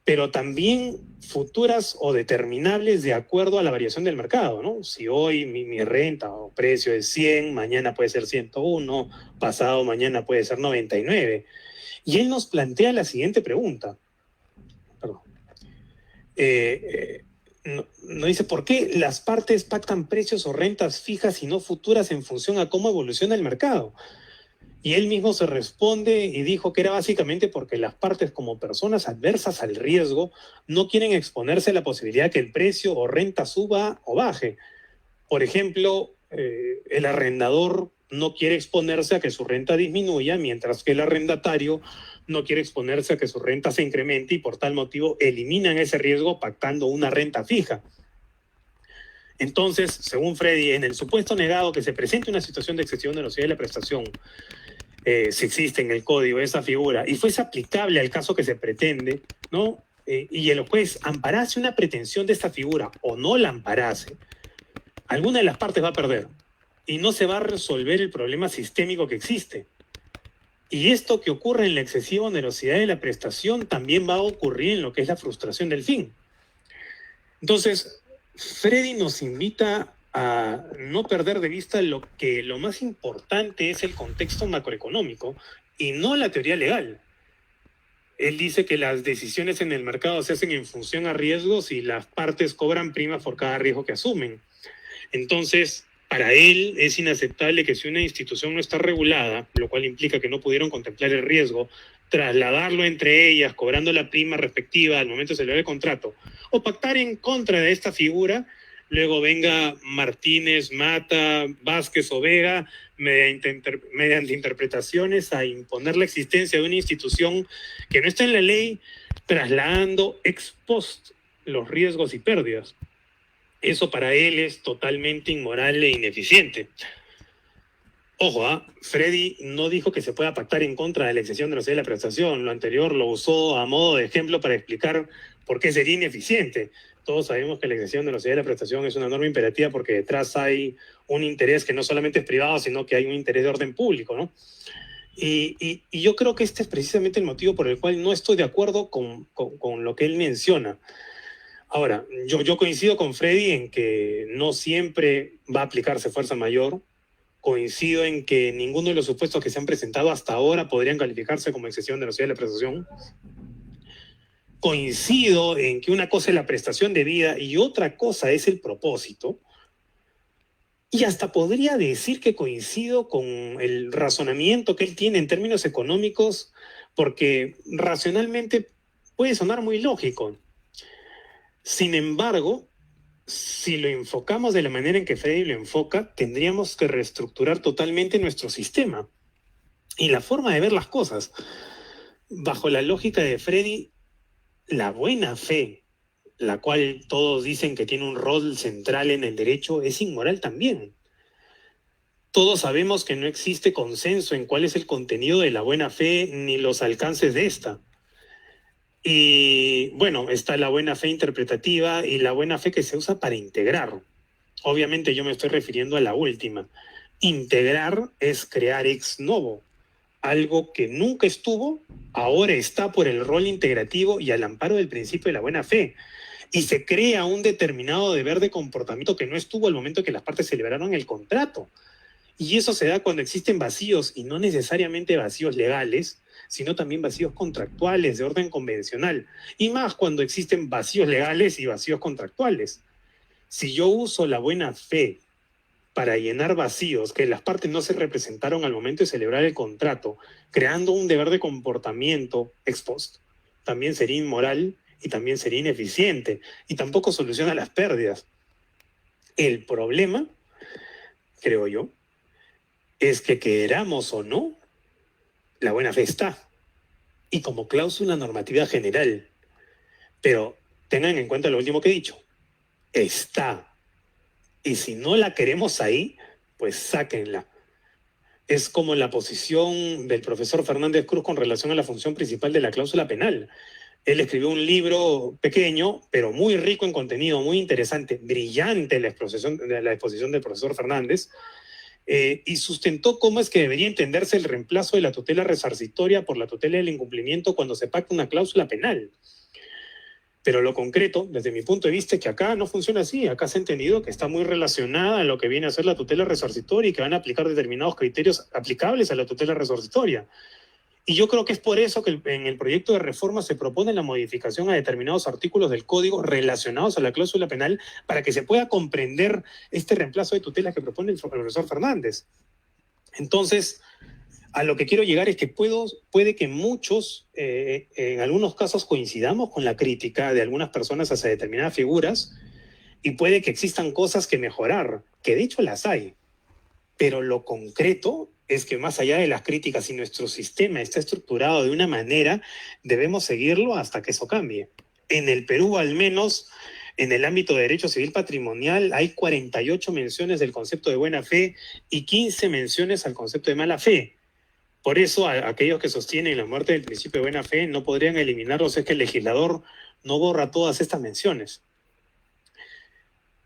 pero también futuras o determinables de acuerdo a la variación del mercado, ¿no? Si hoy mi renta o precio es 100, mañana puede ser 101, pasado mañana puede ser 99. Y él nos plantea la siguiente pregunta. Perdón. No dice, ¿por qué las partes pactan precios o rentas fijas y no futuras en función a cómo evoluciona el mercado? Y él mismo se responde y dijo que era básicamente porque las partes, como personas adversas al riesgo, no quieren exponerse a la posibilidad que el precio o renta suba o baje. Por ejemplo, el arrendador no quiere exponerse a que su renta disminuya, mientras que el arrendatario no quiere exponerse a que su renta se incremente, y por tal motivo eliminan ese riesgo pactando una renta fija. Entonces, según Freddy, en el supuesto negado que se presente una situación de excesiva onerosidad de la prestación, si existe en el código esa figura, y fuese aplicable al caso que se pretende, ¿no? Y el juez amparase una pretensión de esta figura o no la amparase, alguna de las partes va a perder y no se va a resolver el problema sistémico que existe. Y esto que ocurre en la excesiva onerosidad de la prestación también va a ocurrir en lo que es la frustración del fin. Entonces, Freddy nos invita a no perder de vista lo más importante es el contexto macroeconómico y no la teoría legal. Él dice que las decisiones en el mercado se hacen en función a riesgos y las partes cobran primas por cada riesgo que asumen. Entonces, para él es inaceptable que si una institución no está regulada, lo cual implica que no pudieron contemplar el riesgo, trasladarlo entre ellas, cobrando la prima respectiva al momento de celebrar el contrato, o pactar en contra de esta figura, luego venga Martínez, Mata, Vázquez o Vega, mediante interpretaciones, a imponer la existencia de una institución que no está en la ley, trasladando ex post los riesgos y pérdidas. Eso para él es totalmente inmoral e ineficiente. Ojo, Freddy no dijo que se pueda pactar en contra de la excesión de la prestación. Lo anterior lo usó a modo de ejemplo para explicar por qué sería ineficiente. Todos sabemos que la excesión de la prestación es una norma imperativa porque detrás hay un interés que no solamente es privado, sino que hay un interés de orden público, ¿no? Y yo creo que este es precisamente el motivo por el cual no estoy de acuerdo con lo que él menciona. Ahora, yo coincido con Freddy en que no siempre va a aplicarse fuerza mayor. Coincido en que ninguno de los supuestos que se han presentado hasta ahora podrían calificarse como excesión de la prestación. Coincido en que una cosa es la prestación debida y otra cosa es el propósito. Y hasta podría decir que coincido con el razonamiento que él tiene en términos económicos, porque racionalmente puede sonar muy lógico. Sin embargo, si lo enfocamos de la manera en que Freddy lo enfoca, tendríamos que reestructurar totalmente nuestro sistema y la forma de ver las cosas. Bajo la lógica de Freddy, la buena fe, la cual todos dicen que tiene un rol central en el derecho, es inmoral también. Todos sabemos que no existe consenso en cuál es el contenido de la buena fe ni los alcances de esta. Y bueno, está la buena fe interpretativa y la buena fe que se usa para integrar. Obviamente yo me estoy refiriendo a la última. Integrar es crear ex novo. Algo que nunca estuvo, ahora está por el rol integrativo y al amparo del principio de la buena fe. Y se crea un determinado deber de comportamiento que no estuvo al momento que las partes celebraron el contrato. Y eso se da cuando existen vacíos, y no necesariamente vacíos legales, sino también vacíos contractuales de orden convencional. Y más cuando existen vacíos legales y vacíos contractuales. Si yo uso la buena fe para llenar vacíos que las partes no se representaron al momento de celebrar el contrato, creando un deber de comportamiento ex post, también sería inmoral y también sería ineficiente y tampoco soluciona las pérdidas. El problema, creo yo, es que queramos o no, la buena fe está, y como cláusula normativa general. Pero tengan en cuenta lo último que he dicho, está. Y si no la queremos ahí, pues sáquenla. Es como la posición del profesor Fernández Cruz con relación a la función principal de la cláusula penal. Él escribió un libro pequeño, pero muy rico en contenido, muy interesante, brillante la exposición del profesor Fernández, y sustentó cómo es que debería entenderse el reemplazo de la tutela resarcitoria por la tutela del incumplimiento cuando se pacta una cláusula penal. Pero lo concreto, desde mi punto de vista, es que acá no funciona así. Acá se ha entendido que está muy relacionada a lo que viene a ser la tutela resarcitoria y que van a aplicar determinados criterios aplicables a la tutela resarcitoria. Y yo creo que es por eso que en el proyecto de reforma se propone la modificación a determinados artículos del código relacionados a la cláusula penal para que se pueda comprender este reemplazo de tutela que propone el profesor Fernández. Entonces, a lo que quiero llegar es que puede que muchos, en algunos casos, coincidamos con la crítica de algunas personas hacia determinadas figuras y puede que existan cosas que mejorar, que de hecho las hay. Pero lo concreto es que más allá de las críticas, si nuestro sistema está estructurado de una manera, debemos seguirlo hasta que eso cambie. En el Perú, al menos, en el ámbito de derecho civil patrimonial, hay 48 menciones del concepto de buena fe y 15 menciones al concepto de mala fe. Por eso, aquellos que sostienen la muerte del principio de buena fe no podrían eliminarlos, es que el legislador no borra todas estas menciones.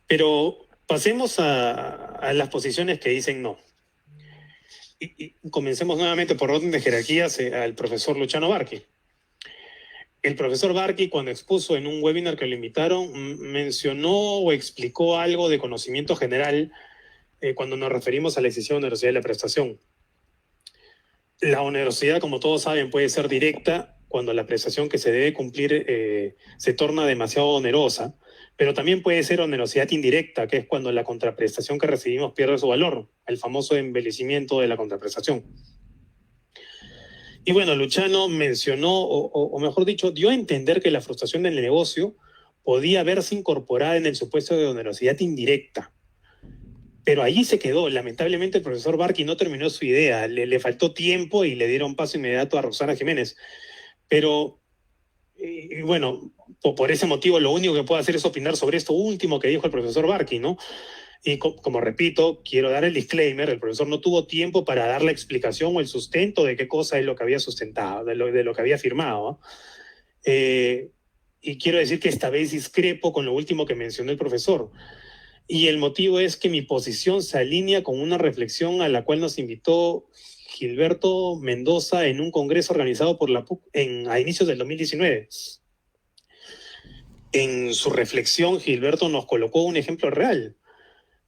Pero pasemos a las posiciones que dicen no. Y comencemos nuevamente por orden de jerarquías al profesor Luciano Barqui. El profesor Barqui, cuando expuso en un webinar que lo invitaron, mencionó o explicó algo de conocimiento general cuando nos referimos a la decisión de onerosidad de la prestación. La onerosidad, como todos saben, puede ser directa cuando la prestación que se debe cumplir se torna demasiado onerosa, pero también puede ser onerosidad indirecta, que es cuando la contraprestación que recibimos pierde su valor, el famoso envelecimiento de la contraprestación. Y bueno, Luciano mencionó, o mejor dicho, dio a entender que la frustración del negocio podía verse incorporada en el supuesto de onerosidad indirecta. Pero allí se quedó. Lamentablemente el profesor Barqui no terminó su idea, le faltó tiempo y le dieron paso inmediato a Roxana Jiménez. Pero, y bueno, por ese motivo lo único que puedo hacer es opinar sobre esto último que dijo el profesor Barqui, ¿no? Y como repito, quiero dar el disclaimer, el profesor no tuvo tiempo para dar la explicación o el sustento de qué cosa es lo que había sustentado, de lo que había firmado. Y quiero decir que esta vez discrepo con lo último que mencionó el profesor. Y el motivo es que mi posición se alinea con una reflexión a la cual nos invitó Gilberto Mendoza en un congreso organizado por la PUC a inicios del 2019. En su reflexión, Gilberto nos colocó un ejemplo real.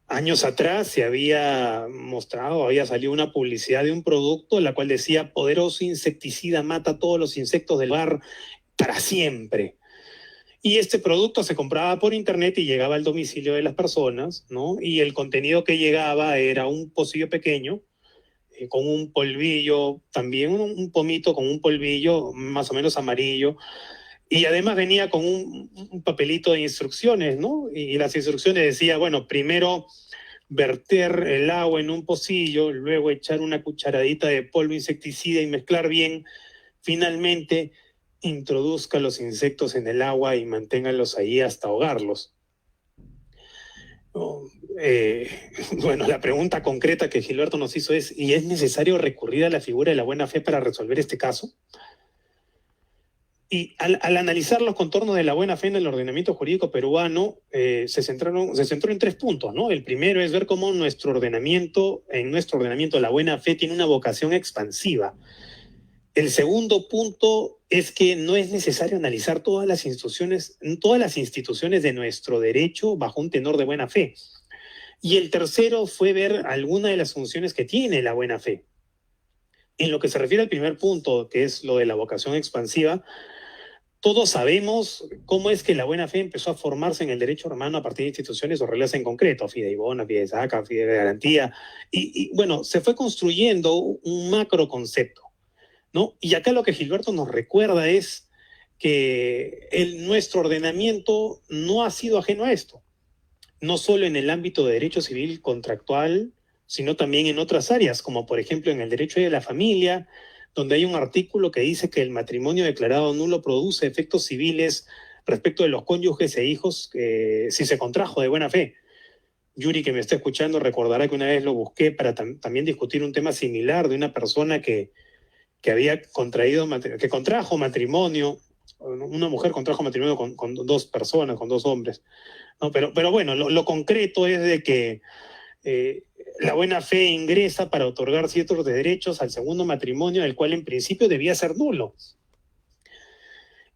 Años atrás se había mostrado, había salido una publicidad de un producto en la cual decía: poderoso insecticida mata todos los insectos del hogar para siempre. Y este producto se compraba por internet y llegaba al domicilio de las personas, ¿no? Y el contenido que llegaba era un pocillo pequeño, con un polvillo, también un pomito con un polvillo más o menos amarillo. Y además venía con un papelito de instrucciones, ¿no? Y las instrucciones decía, bueno, primero verter el agua en un pocillo, luego echar una cucharadita de polvo insecticida y mezclar bien. Finalmente, introduzca los insectos en el agua y manténgalos ahí hasta ahogarlos. ¿No? Bueno, la pregunta concreta que Gilberto nos hizo es, ¿y es necesario recurrir a la figura de la buena fe para resolver este caso? Y al analizar los contornos de la buena fe en el ordenamiento jurídico peruano, se centró en 3 puntos, ¿no? El primero es ver cómo en nuestro ordenamiento la buena fe tiene una vocación expansiva. El segundo punto es que no es necesario analizar todas las instituciones de nuestro derecho bajo un tenor de buena fe. Y el tercero fue ver alguna de las funciones que tiene la buena fe. En lo que se refiere al primer punto, que es lo de la vocación expansiva, todos sabemos cómo es que la buena fe empezó a formarse en el derecho romano a partir de instituciones o reglas en concreto, fideibona, fideisaca, fide de garantía, y bueno, se fue construyendo un macro concepto, ¿no? Y acá lo que Gilberto nos recuerda es que nuestro ordenamiento no ha sido ajeno a esto, no solo en el ámbito de derecho civil contractual, sino también en otras áreas, como por ejemplo en el derecho de la familia, donde hay un artículo que dice que el matrimonio declarado nulo produce efectos civiles respecto de los cónyuges e hijos si se contrajo de buena fe. Yuri, que me está escuchando, recordará que una vez lo busqué para también discutir un tema similar de una persona que contrajo matrimonio, una mujer contrajo matrimonio con 2 personas, con 2 hombres, ¿no? Pero bueno, lo concreto es de que la buena fe ingresa para otorgar ciertos derechos al segundo matrimonio, el cual en principio debía ser nulo.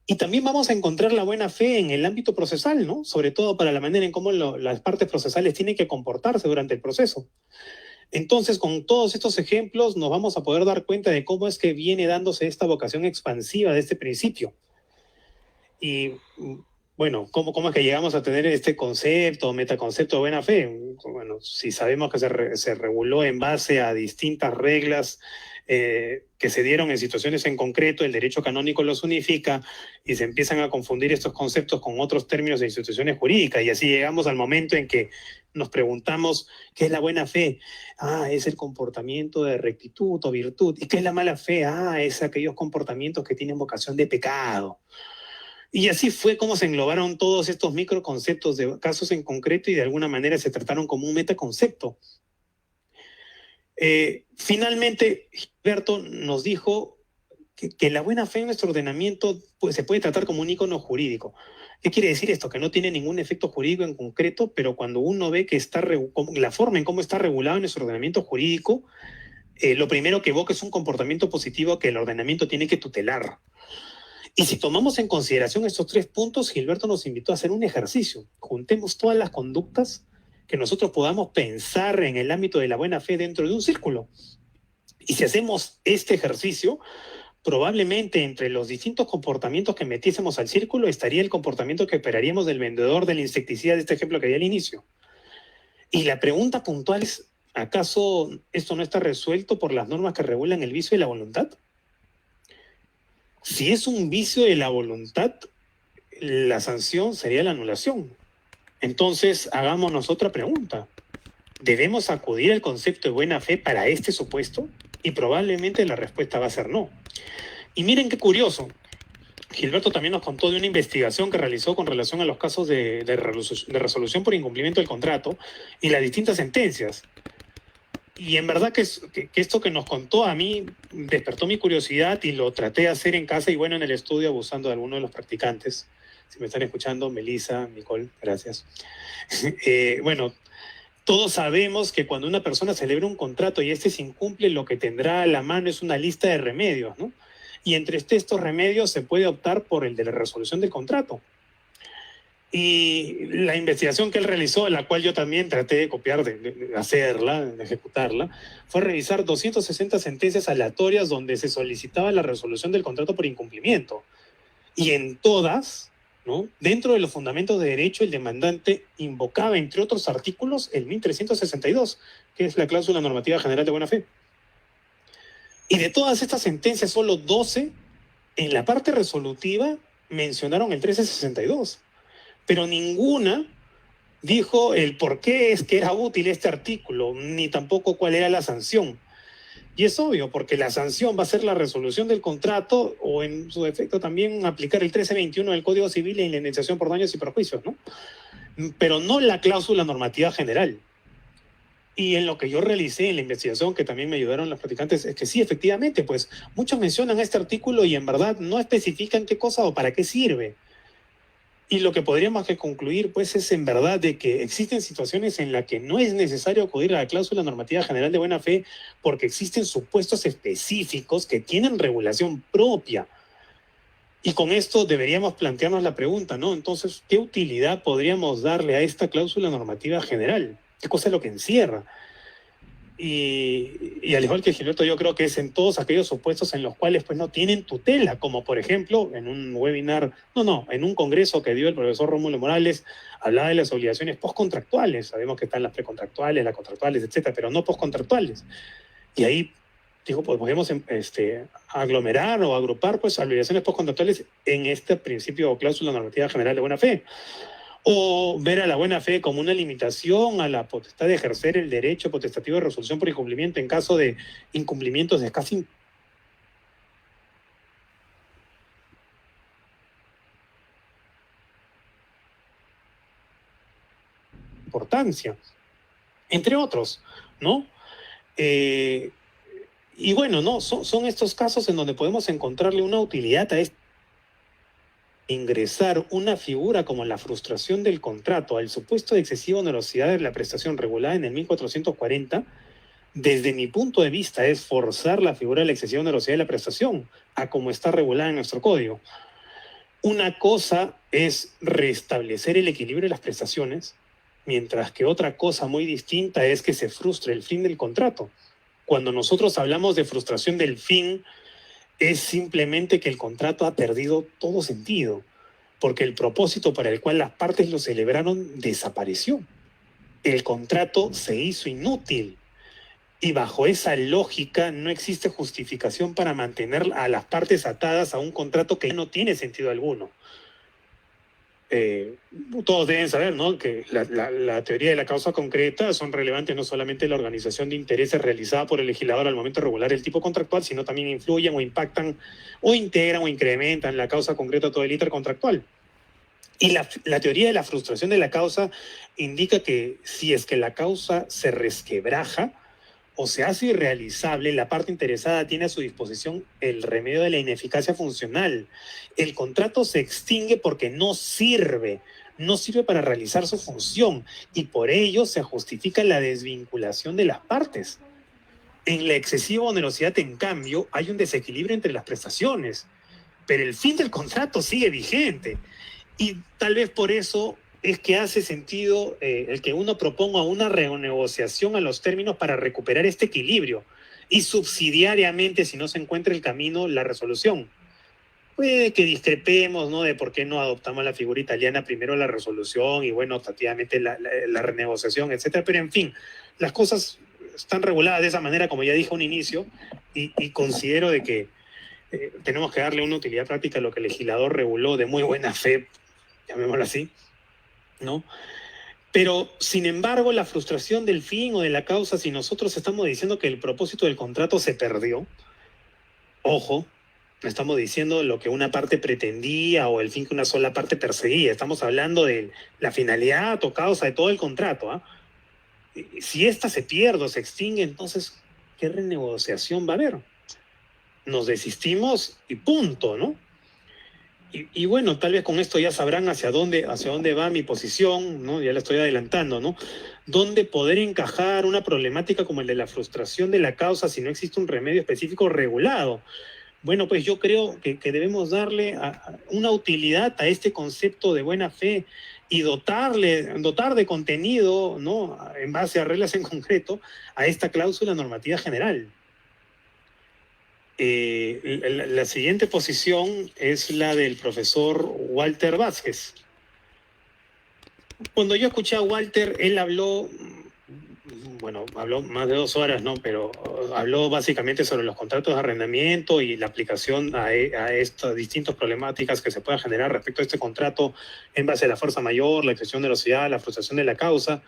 Y también vamos a encontrar la buena fe en el ámbito procesal, ¿no? Sobre todo para la manera en cómo las partes procesales tienen que comportarse durante el proceso. Entonces, con todos estos ejemplos nos vamos a poder dar cuenta de cómo es que viene dándose esta vocación expansiva de este principio. Y bueno, ¿cómo es que llegamos a tener este concepto, metaconcepto de buena fe? Bueno, si sabemos que se reguló en base a distintas reglas que se dieron en situaciones en concreto, el derecho canónico los unifica y se empiezan a confundir estos conceptos con otros términos de instituciones jurídicas, y así llegamos al momento en que nos preguntamos ¿qué es la buena fe? Es el comportamiento de rectitud o virtud. ¿Y qué es la mala fe? Es aquellos comportamientos que tienen vocación de pecado. Y así fue como se englobaron todos estos microconceptos de casos en concreto y de alguna manera se trataron como un metaconcepto. Finalmente, Gilberto nos dijo que la buena fe en nuestro ordenamiento pues, se puede tratar como un ícono jurídico. ¿Qué quiere decir esto? Que no tiene ningún efecto jurídico en concreto, pero cuando uno ve que la forma en cómo está regulado en nuestro ordenamiento jurídico, lo primero que evoca es un comportamiento positivo que el ordenamiento tiene que tutelar. Y si tomamos en consideración estos 3 puntos, Gilberto nos invitó a hacer un ejercicio. Juntemos todas las conductas que nosotros podamos pensar en el ámbito de la buena fe dentro de un círculo. Y si hacemos este ejercicio, probablemente entre los distintos comportamientos que metiésemos al círculo estaría el comportamiento que esperaríamos del vendedor del insecticida de este ejemplo que había al inicio. Y la pregunta puntual es, ¿acaso esto no está resuelto por las normas que regulan el vicio de la voluntad? Si es un vicio de la voluntad, la sanción sería la anulación. Entonces, hagámonos otra pregunta. ¿Debemos acudir al concepto de buena fe para este supuesto? Y probablemente la respuesta va a ser no. Y miren qué curioso. Gilberto también nos contó de una investigación que realizó con relación a los casos de resolución por incumplimiento del contrato y las distintas sentencias. Y en verdad que esto que nos contó a mí despertó mi curiosidad y lo traté de hacer en casa y bueno, en el estudio abusando de algunos de los practicantes. Si me están escuchando, Melissa, Nicole, gracias. Bueno, todos sabemos que cuando una persona celebra un contrato y este se incumple, lo que tendrá a la mano es una lista de remedios, ¿no? Y entre estos remedios se puede optar por el de la resolución del contrato. Y la investigación que él realizó, la cual yo también traté de copiar, de hacerla, de ejecutarla, fue revisar 260 sentencias aleatorias donde se solicitaba la resolución del contrato por incumplimiento. Y en todas, ¿no? Dentro de los fundamentos de derecho, el demandante invocaba, entre otros artículos, el 1362, que es la cláusula normativa general de buena fe. Y de todas estas sentencias, solo 12 en la parte resolutiva mencionaron el 1362. Pero ninguna dijo el por qué es que era útil este artículo, ni tampoco cuál era la sanción. Y es obvio, porque la sanción va a ser la resolución del contrato o en su defecto también aplicar el 1321 del Código Civil e indemnización por daños y perjuicios, ¿no? Pero no la cláusula normativa general. Y en lo que yo realicé en la investigación, que también me ayudaron los practicantes, es que sí, efectivamente, pues muchos mencionan este artículo y en verdad no especifican qué cosa o para qué sirve. Y lo que podríamos que concluir, pues, es en verdad de que existen situaciones en las que no es necesario acudir a la cláusula normativa general de buena fe porque existen supuestos específicos que tienen regulación propia. Y con esto deberíamos plantearnos la pregunta, ¿no? Entonces, ¿qué utilidad podríamos darle a esta cláusula normativa general? ¿Qué cosa es lo que encierra? Y al igual que Gilberto, yo creo que es en todos aquellos supuestos en los cuales pues no tienen tutela, como por ejemplo en un webinar, en un congreso que dio el profesor Rómulo Morales, hablaba de las obligaciones postcontractuales. Sabemos que están las precontractuales, las contractuales, etcétera, pero no postcontractuales. Y ahí, digo, pues podemos aglomerar o agrupar pues obligaciones postcontractuales en este principio o cláusula normativa general de buena fe. O ver a la buena fe como una limitación a la potestad de ejercer el derecho potestativo de resolución por incumplimiento en caso de incumplimientos de escasa importancia, entre otros, ¿no? Y bueno, ¿no? Son estos casos en donde podemos encontrarle una utilidad a ingresar una figura como la frustración del contrato al supuesto de excesiva onerosidad de la prestación regulada en el 1440, desde mi punto de vista es forzar la figura de la excesiva onerosidad de la prestación a como está regulada en nuestro código. Una cosa es restablecer el equilibrio de las prestaciones, mientras que otra cosa muy distinta es que se frustre el fin del contrato. Cuando nosotros hablamos de frustración del fin, es simplemente que el contrato ha perdido todo sentido, porque el propósito para el cual las partes lo celebraron desapareció. El contrato se hizo inútil y bajo esa lógica no existe justificación para mantener a las partes atadas a un contrato que no tiene sentido alguno. Todos deben saber, ¿no?, que la teoría de la causa concreta son relevantes no solamente la organización de intereses realizada por el legislador al momento de regular el tipo contractual, sino también influyen o impactan o integran o incrementan la causa concreta todo el intercontractual. Y la teoría de la frustración de la causa indica que si es que la causa se resquebraja o se hace irrealizable, la parte interesada tiene a su disposición el remedio de la ineficacia funcional. El contrato se extingue porque no sirve para realizar su función y por ello se justifica la desvinculación de las partes. En la excesiva onerosidad, en cambio, hay un desequilibrio entre las prestaciones, pero el fin del contrato sigue vigente y tal vez por eso es que hace sentido el que uno proponga una renegociación a los términos para recuperar este equilibrio y subsidiariamente, si no se encuentra el camino, la resolución. Puede que discrepemos, ¿no?, de por qué no adoptamos la figura italiana primero la resolución y bueno, tativamente la renegociación, etcétera, pero en fin, las cosas están reguladas de esa manera, como ya dije a un inicio, y considero de que tenemos que darle una utilidad práctica a lo que el legislador reguló de muy buena fe, llamémoslo así, ¿no? Pero, sin embargo, la frustración del fin o de la causa, si nosotros estamos diciendo que el propósito del contrato se perdió, ojo, no estamos diciendo lo que una parte pretendía o el fin que una sola parte perseguía, estamos hablando de la finalidad o causa de todo el contrato, ¿eh? Si esta se pierde o se extingue, entonces, ¿qué renegociación va a haber? Nos desistimos y punto, ¿no? Y bueno, tal vez con esto ya sabrán hacia dónde va mi posición, ¿no? Ya la estoy adelantando, ¿no? ¿Dónde poder encajar una problemática como el de la frustración de la causa si no existe un remedio específico regulado? Bueno, pues yo creo que debemos darle una utilidad a este concepto de buena fe y dotar de contenido, ¿no?, en base a reglas en concreto, a esta cláusula normativa general. La siguiente posición es la del profesor Walter Vázquez. Cuando yo escuché a Walter, él habló más de 2 horas, ¿no? Pero habló básicamente sobre los contratos de arrendamiento y la aplicación a estas distintas problemáticas que se puedan generar respecto a este contrato en base a la fuerza mayor, la excesión de velocidad, la frustración de la causa.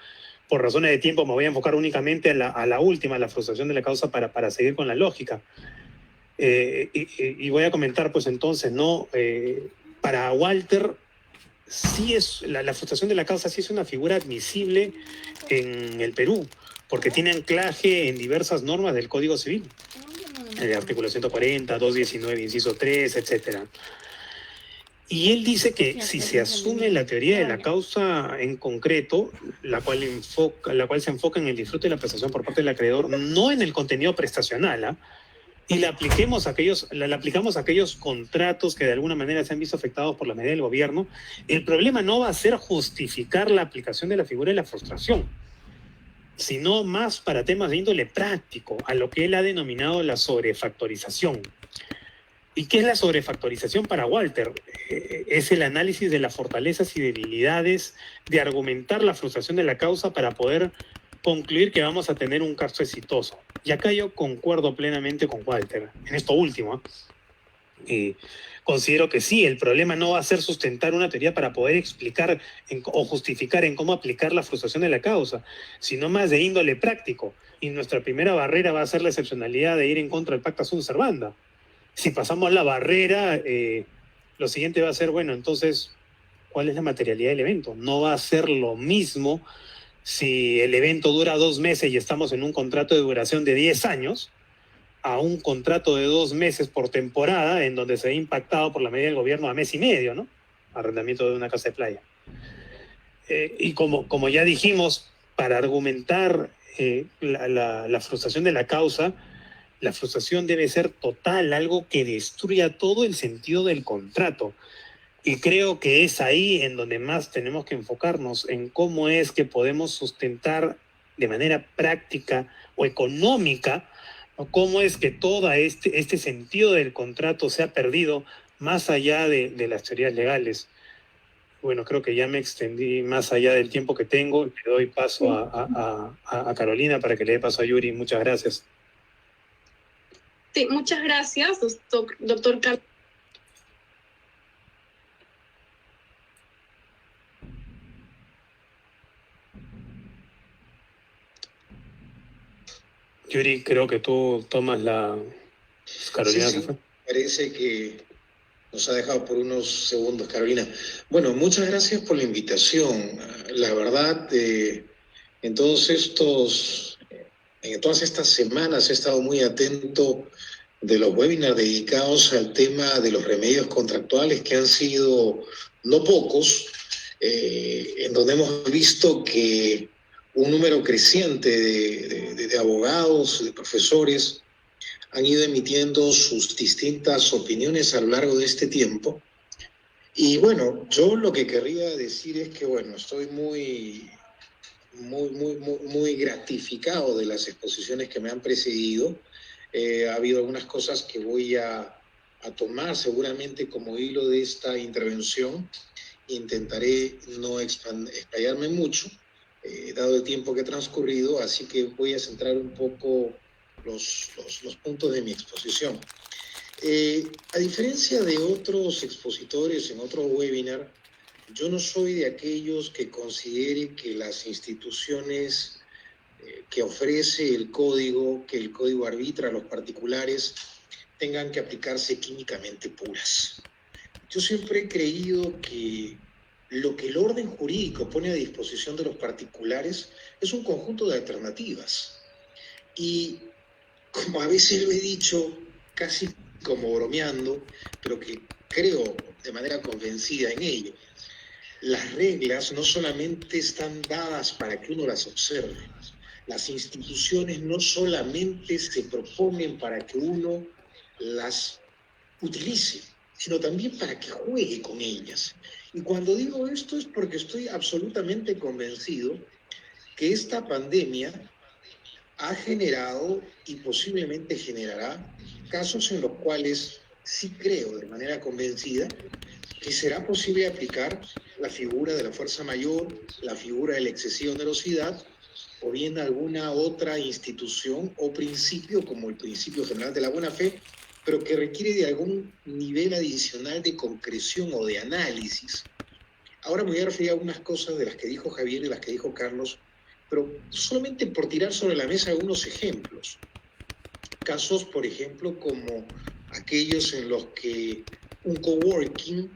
por razones de tiempo me voy a enfocar únicamente a la última, la frustración de la causa, para seguir con la lógica. Y voy a comentar, pues entonces, ¿no? Para Walter, sí es, la frustración de la causa sí es una figura admisible en el Perú, porque tiene anclaje en diversas normas del Código Civil, el artículo 140, 219, inciso 3, etcétera. Y él dice que si se asume la teoría de la causa en concreto, la cual se enfoca en el disfrute de la prestación por parte del acreedor, no en el contenido prestacional, ¿eh? Y la aplicamos a aquellos contratos que de alguna manera se han visto afectados por la medida del gobierno, el problema no va a ser justificar la aplicación de la figura de la frustración, sino más para temas de índole práctico, a lo que él ha denominado la sobrefactorización. ¿Y qué es la sobrefactorización para Walter? Es el análisis de las fortalezas y debilidades, de argumentar la frustración de la causa para poder concluir que vamos a tener un caso exitoso. Y acá yo concuerdo plenamente con Walter, en esto último. Considero que sí, el problema no va a ser sustentar una teoría para poder explicar o justificar en cómo aplicar la frustración de la causa, sino más de índole práctico. Y nuestra primera barrera va a ser la excepcionalidad de ir en contra del pacta sunt servanda. Si pasamos la barrera, lo siguiente va a ser, bueno, entonces, ¿cuál es la materialidad del evento? No va a ser lo mismo si el evento dura 2 meses y estamos en un contrato de duración de 10 años, a un contrato de 2 meses por temporada, en donde se ve impactado por la medida del gobierno a mes y medio, ¿no? Arrendamiento de una casa de playa. Y como ya dijimos, para argumentar la frustración de la causa, la frustración debe ser total, algo que destruya todo el sentido del contrato. Y creo que es ahí en donde más tenemos que enfocarnos, en cómo es que podemos sustentar de manera práctica o económica, ¿no? Cómo es que todo este sentido del contrato se ha perdido más allá de las teorías legales. Bueno, creo que ya me extendí más allá del tiempo que tengo. Le doy paso a Carolina para que le dé paso a Yuri. Muchas gracias. Sí, muchas gracias, doctor Carlos. Yuri, creo que tú tomas la... Carolina, sí, parece que nos ha dejado por unos segundos, Carolina. Bueno, muchas gracias por la invitación. La verdad, en todas estas semanas he estado muy atento de los webinars dedicados al tema de los remedios contractuales, que han sido no pocos, en donde hemos visto que un número creciente de abogados, de profesores, han ido emitiendo sus distintas opiniones a lo largo de este tiempo. Y bueno, yo lo que querría decir es que, bueno, estoy muy gratificado de las exposiciones que me han precedido. Ha habido algunas cosas que voy a tomar seguramente como hilo de esta intervención. Intentaré no explayarme mucho, dado el tiempo que ha transcurrido, así que voy a centrar un poco los puntos de mi exposición. A diferencia de otros expositores en otro webinar, yo no soy de aquellos que considere que las instituciones que ofrece el código, que el código arbitra a los particulares, tengan que aplicarse químicamente puras. Yo siempre he creído que lo que el orden jurídico pone a disposición de los particulares es un conjunto de alternativas. Y como a veces lo he dicho, casi como bromeando, pero que creo de manera convencida en ello, las reglas no solamente están dadas para que uno las observe. Las instituciones no solamente se proponen para que uno las utilice, sino también para que juegue con ellas. Y cuando digo esto es porque estoy absolutamente convencido que esta pandemia ha generado y posiblemente generará casos en los cuales sí creo de manera convencida que será posible aplicar la figura de la fuerza mayor, la figura de la excesiva onerosidad, o bien alguna otra institución o principio, como el principio general de la buena fe, pero que requiere de algún nivel adicional de concreción o de análisis. Ahora me voy a referir a algunas cosas de las que dijo Javier y las que dijo Carlos, pero solamente por tirar sobre la mesa algunos ejemplos. Casos, por ejemplo, como aquellos en los que un coworking,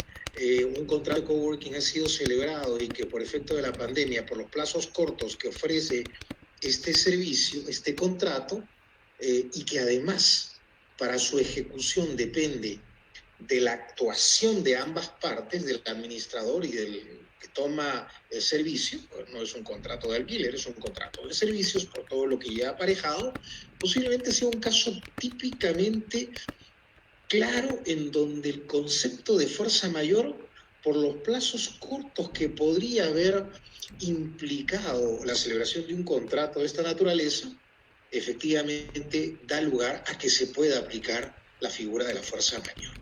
un contrato de coworking ha sido celebrado y que por efecto de la pandemia, por los plazos cortos que ofrece este servicio, este contrato, y que además para su ejecución depende de la actuación de ambas partes, del administrador y del que toma el servicio, no es un contrato de alquiler, es un contrato de servicios por todo lo que lleva aparejado, posiblemente sea un caso típicamente claro en donde el concepto de fuerza mayor, por los plazos cortos que podría haber implicado la celebración de un contrato de esta naturaleza, efectivamente da lugar a que se pueda aplicar la figura de la fuerza mayor.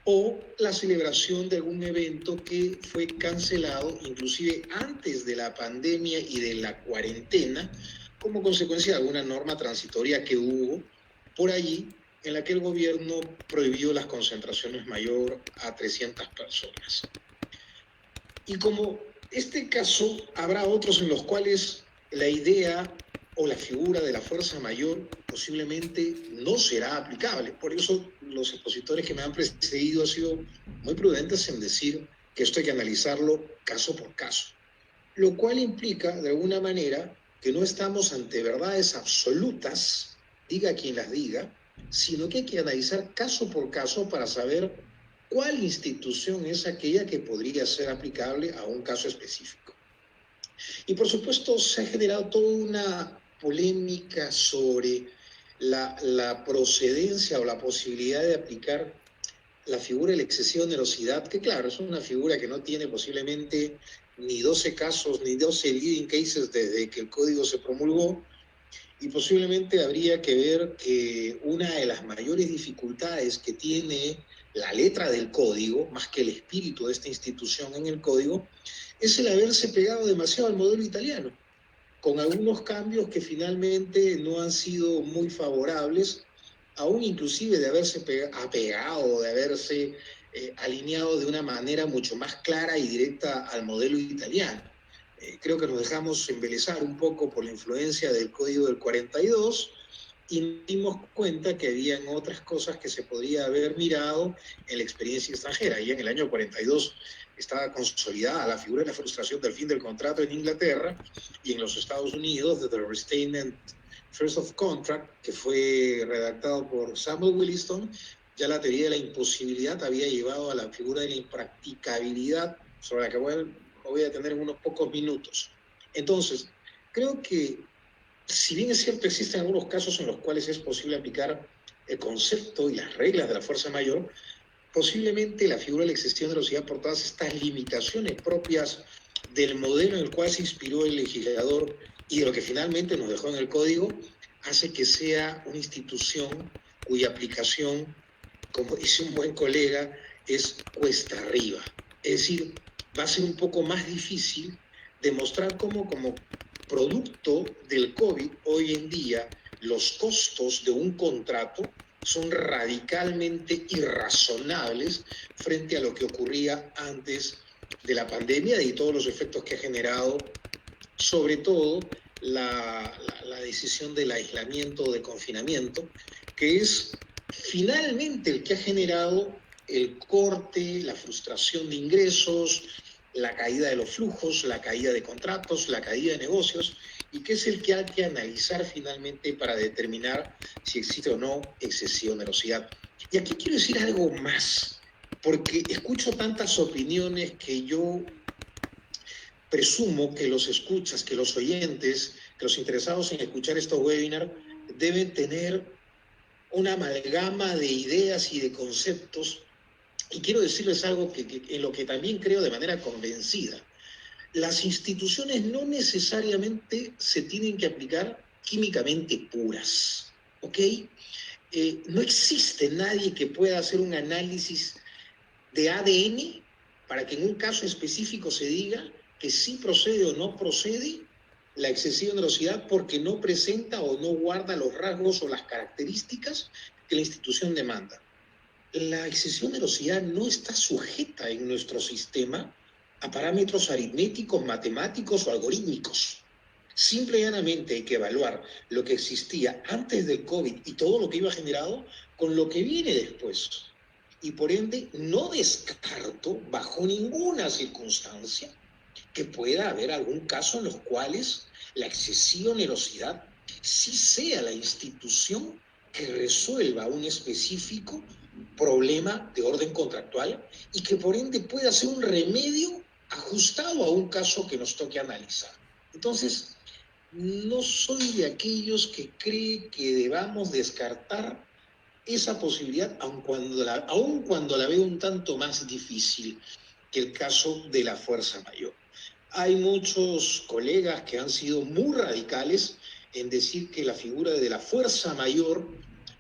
O la celebración de algún evento que fue cancelado inclusive antes de la pandemia y de la cuarentena, como consecuencia de alguna norma transitoria que hubo por allí, en la que el gobierno prohibió las concentraciones mayor a 300 personas. Y como este caso, habrá otros en los cuales la idea o la figura de la fuerza mayor posiblemente no será aplicable. Por eso los expositores que me han precedido han sido muy prudentes en decir que esto hay que analizarlo caso por caso, lo cual implica de alguna manera que no estamos ante verdades absolutas, diga quien las diga, sino que hay que analizar caso por caso para saber cuál institución es aquella que podría ser aplicable a un caso específico. Y por supuesto se ha generado toda una polémica sobre la procedencia o la posibilidad de aplicar la figura de la excesiva onerosidad, que claro, es una figura que no tiene posiblemente ni 12 casos, ni 12 leading cases desde que el código se promulgó, y posiblemente habría que ver que una de las mayores dificultades que tiene la letra del código, más que el espíritu de esta institución en el código, es el haberse pegado demasiado al modelo italiano, con algunos cambios que finalmente no han sido muy favorables, aún inclusive de haberse apegado, de haberse alineado de una manera mucho más clara y directa al modelo italiano. Creo que nos dejamos embelesar un poco por la influencia del Código del 42 y nos dimos cuenta que habían otras cosas que se podría haber mirado en la experiencia extranjera. Y en el año 42 estaba consolidada la figura de la frustración del fin del contrato en Inglaterra, y en los Estados Unidos, desde el Restatement First of Contract, que fue redactado por Samuel Williston, ya la teoría de la imposibilidad había llevado a la figura de la impracticabilidad, sobre la que voy a tener en unos pocos minutos. Entonces, creo que si bien es cierto, existen algunos casos en los cuales es posible aplicar el concepto y las reglas de la fuerza mayor, posiblemente la figura de la excesiva onerosidad, por todas estas limitaciones propias del modelo en el cual se inspiró el legislador y de lo que finalmente nos dejó en el código, hace que sea una institución cuya aplicación, como dice un buen colega, es cuesta arriba. Es decir, va a ser un poco más difícil demostrar cómo, como producto del COVID, hoy en día los costos de un contrato son radicalmente irrazonables frente a lo que ocurría antes de la pandemia y todos los efectos que ha generado, sobre todo la decisión del aislamiento o de confinamiento, que es finalmente el que ha generado el corte, la frustración de ingresos, la caída de los flujos, la caída de contratos, la caída de negocios, y que es el que hay que analizar finalmente para determinar si existe o no excesiva onerosidad. Y aquí quiero decir algo más, porque escucho tantas opiniones que yo presumo que los escuchas, que los oyentes, que los interesados en escuchar estos webinars deben tener una amalgama de ideas y de conceptos. Y quiero decirles algo en lo que también creo de manera convencida. Las instituciones no necesariamente se tienen que aplicar químicamente puras, ¿ok? No existe nadie que pueda hacer un análisis de ADN para que en un caso específico se diga que sí procede o no procede la excesiva onerosidad porque no presenta o no guarda los rasgos o las características que la institución demanda. La excesiva onerosidad no está sujeta en nuestro sistema a parámetros aritméticos, matemáticos o algorítmicos. Simple y llanamente hay que evaluar lo que existía antes del COVID y todo lo que iba generado con lo que viene después. Y por ende, no descarto bajo ninguna circunstancia que pueda haber algún caso en los cuales la excesiva onerosidad sí sea la institución que resuelva un específico problema de orden contractual y que por ende pueda ser un remedio ajustado a un caso que nos toque analizar. Entonces, no soy de aquellos que cree que debamos descartar esa posibilidad, aun cuando la veo un tanto más difícil que el caso de la fuerza mayor. Hay muchos colegas que han sido muy radicales en decir que la figura de la fuerza mayor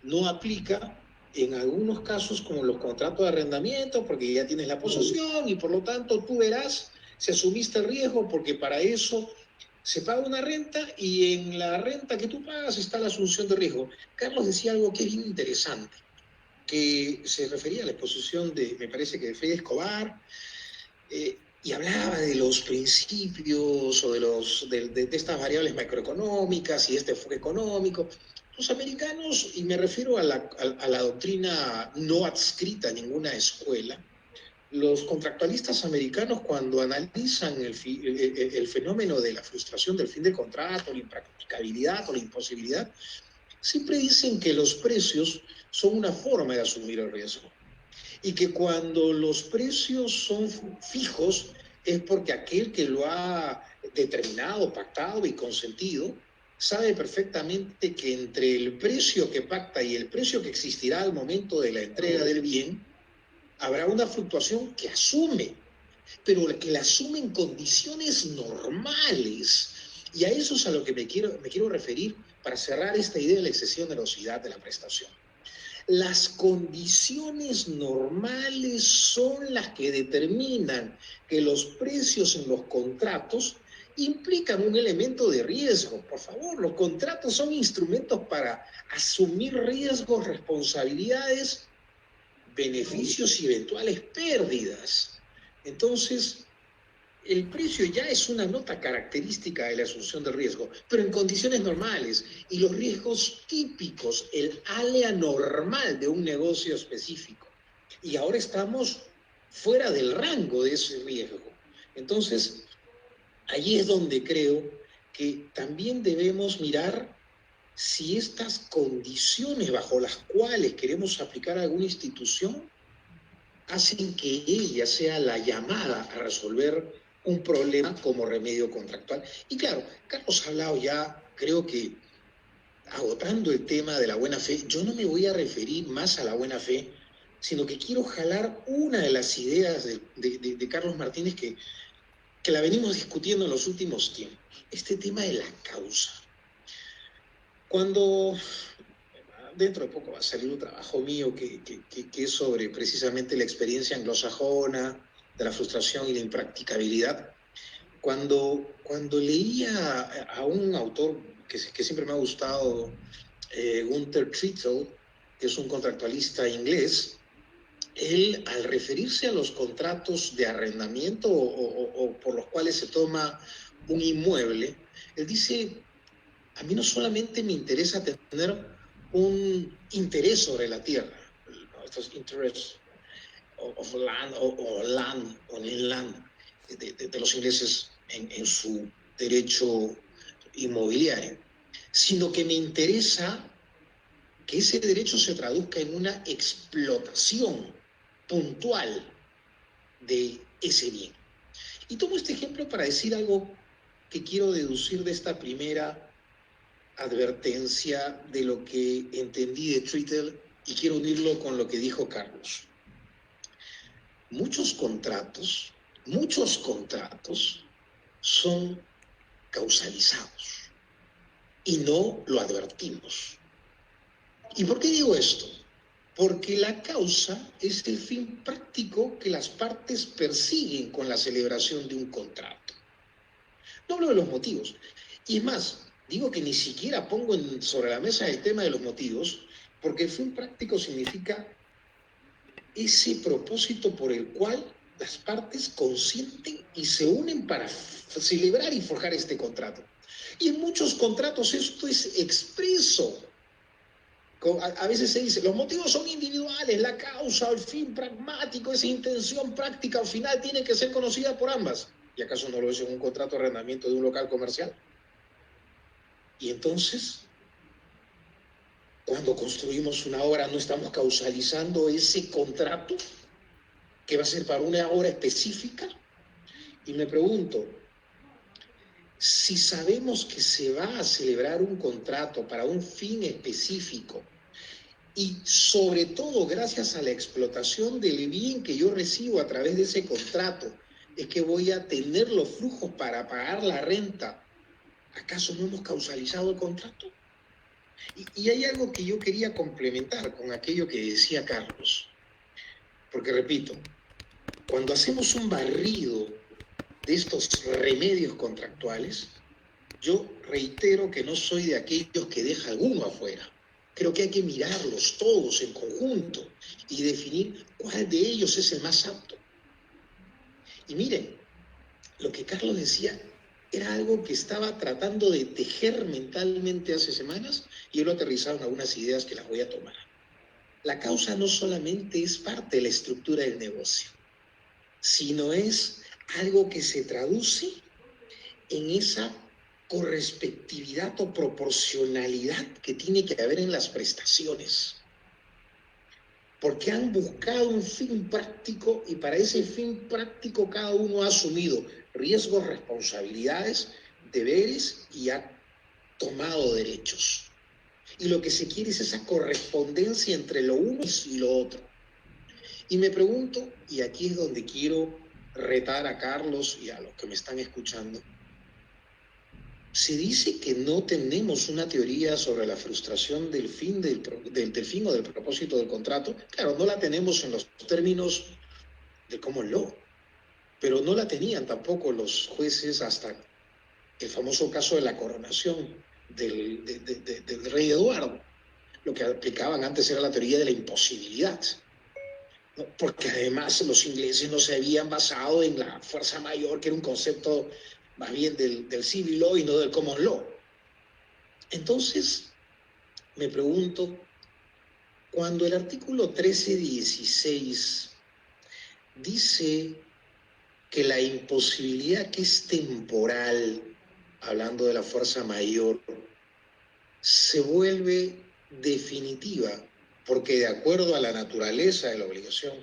no aplica en algunos casos como los contratos de arrendamiento, porque ya tienes la posesión y por lo tanto tú verás si asumiste el riesgo, porque para eso se paga una renta y en la renta que tú pagas está la asunción de riesgo. Carlos decía algo que es bien interesante, que se refería a la exposición de, me parece que de Freddy Escobar, y hablaba de los principios o de estas variables macroeconómicas y este enfoque económico. Los americanos, y me refiero a la doctrina no adscrita a ninguna escuela, los contractualistas americanos, cuando analizan el fenómeno de la frustración del fin de contrato, la impracticabilidad o la imposibilidad, siempre dicen que los precios son una forma de asumir el riesgo y que cuando los precios son fijos es porque aquel que lo ha determinado, pactado y consentido sabe perfectamente que entre el precio que pacta y el precio que existirá al momento de la entrega del bien habrá una fluctuación que asume, pero que la asume en condiciones normales. Y a eso es a lo que me quiero referir para cerrar esta idea de la excesiva onerosidad de la prestación. Las condiciones normales son las que determinan que los precios en los contratos implican un elemento de riesgo. Por favor, los contratos son instrumentos para asumir riesgos, responsabilidades, beneficios y eventuales pérdidas. Entonces, el precio ya es una nota característica de la asunción del riesgo, pero en condiciones normales. Y los riesgos típicos, el área normal de un negocio específico. Y ahora estamos fuera del rango de ese riesgo. Entonces, allí es donde creo que también debemos mirar si estas condiciones bajo las cuales queremos aplicar alguna institución hacen que ella sea la llamada a resolver un problema como remedio contractual. Y claro, Carlos ha hablado ya, creo que agotando el tema de la buena fe, yo no me voy a referir más a la buena fe, sino que quiero jalar una de las ideas de Carlos Martínez que la venimos discutiendo en los últimos tiempos, este tema de la causa. Cuando dentro de poco va a salir un trabajo mío que es sobre precisamente la experiencia anglosajona, de la frustración y la impracticabilidad. Cuando leía a un autor que siempre me ha gustado, Gunther Trittel, que es un contractualista inglés, él, al referirse a los contratos de arrendamiento o por los cuales se toma un inmueble, él dice: a mí no solamente me interesa tener un interés sobre la tierra, estos interests of land o land o inland de los ingleses en su derecho inmobiliario, sino que me interesa que ese derecho se traduzca en una explotación puntual de ese bien. Y tomo este ejemplo para decir algo que quiero deducir de esta primera advertencia de lo que entendí de Trittel y quiero unirlo con lo que dijo Carlos. Muchos contratos son causalizados y no lo advertimos. ¿Y por qué digo esto? Porque la causa es el fin práctico que las partes persiguen con la celebración de un contrato. No hablo de los motivos. Y es más, digo que ni siquiera pongo sobre la mesa el tema de los motivos, porque el fin práctico significa ese propósito por el cual las partes consienten y se unen para celebrar y forjar este contrato. Y en muchos contratos esto es expreso. A veces se dice, los motivos son individuales, la causa, el fin pragmático, esa intención práctica al final tiene que ser conocida por ambas. ¿Y acaso no lo es en un contrato de arrendamiento de un local comercial? Y entonces, cuando construimos una obra, ¿no estamos causalizando ese contrato que va a ser para una obra específica? Y me pregunto, si sabemos que se va a celebrar un contrato para un fin específico, y sobre todo gracias a la explotación del bien que yo recibo a través de ese contrato, es que voy a tener los flujos para pagar la renta, ¿acaso no hemos causalizado el contrato? Y hay algo que yo quería complementar con aquello que decía Carlos, porque repito, cuando hacemos un barrido de estos remedios contractuales, yo reitero que no soy de aquellos que deja alguno afuera. Creo que hay que mirarlos todos en conjunto y definir cuál de ellos es el más apto. Y miren, lo que Carlos decía era algo que estaba tratando de tejer mentalmente hace semanas y él lo aterrizado en algunas ideas que las voy a tomar. La causa no solamente es parte de la estructura del negocio, sino es algo que se traduce en esa correspectividad o proporcionalidad que tiene que haber en las prestaciones. Porque han buscado un fin práctico y para ese fin práctico cada uno ha asumido riesgos, responsabilidades, deberes y ha tomado derechos. Y lo que se quiere es esa correspondencia entre lo uno y lo otro. Y me pregunto, y aquí es donde quiero retar a Carlos y a los que me están escuchando, se dice que no tenemos una teoría sobre la frustración del fin, del fin o del propósito del contrato. Claro, no la tenemos en los términos de common law, pero no la tenían tampoco los jueces hasta el famoso caso de la coronación del rey Eduardo. Lo que aplicaban antes era la teoría de la imposibilidad, ¿no? Porque además los ingleses no se habían basado en la fuerza mayor, que era un concepto más bien del civil law y no del common law. Entonces, me pregunto, cuando el artículo 1316 dice que la imposibilidad que es temporal, hablando de la fuerza mayor, se vuelve definitiva, porque de acuerdo a la naturaleza de la obligación,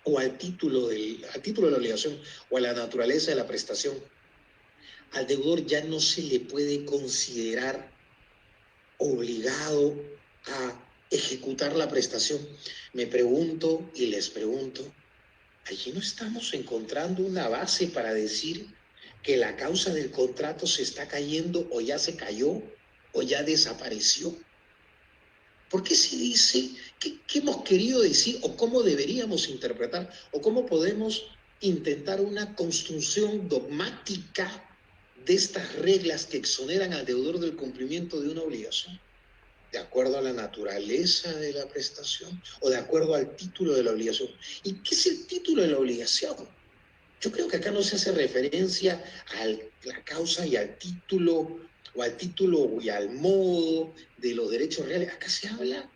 o al título de la obligación, o a la naturaleza de la prestación, al deudor ya no se le puede considerar obligado a ejecutar la prestación. Me pregunto y les pregunto, ¿allí no estamos encontrando una base para decir que la causa del contrato se está cayendo o ya se cayó o ya desapareció? ¿Por qué se dice? ¿Qué hemos querido decir o cómo deberíamos interpretar o cómo podemos intentar una construcción dogmática de estas reglas que exoneran al deudor del cumplimiento de una obligación? ¿De acuerdo a la naturaleza de la prestación o de acuerdo al título de la obligación? ¿Y qué es el título de la obligación? Yo creo que acá no se hace referencia a la causa y al título y al modo de los derechos reales. Acá se habla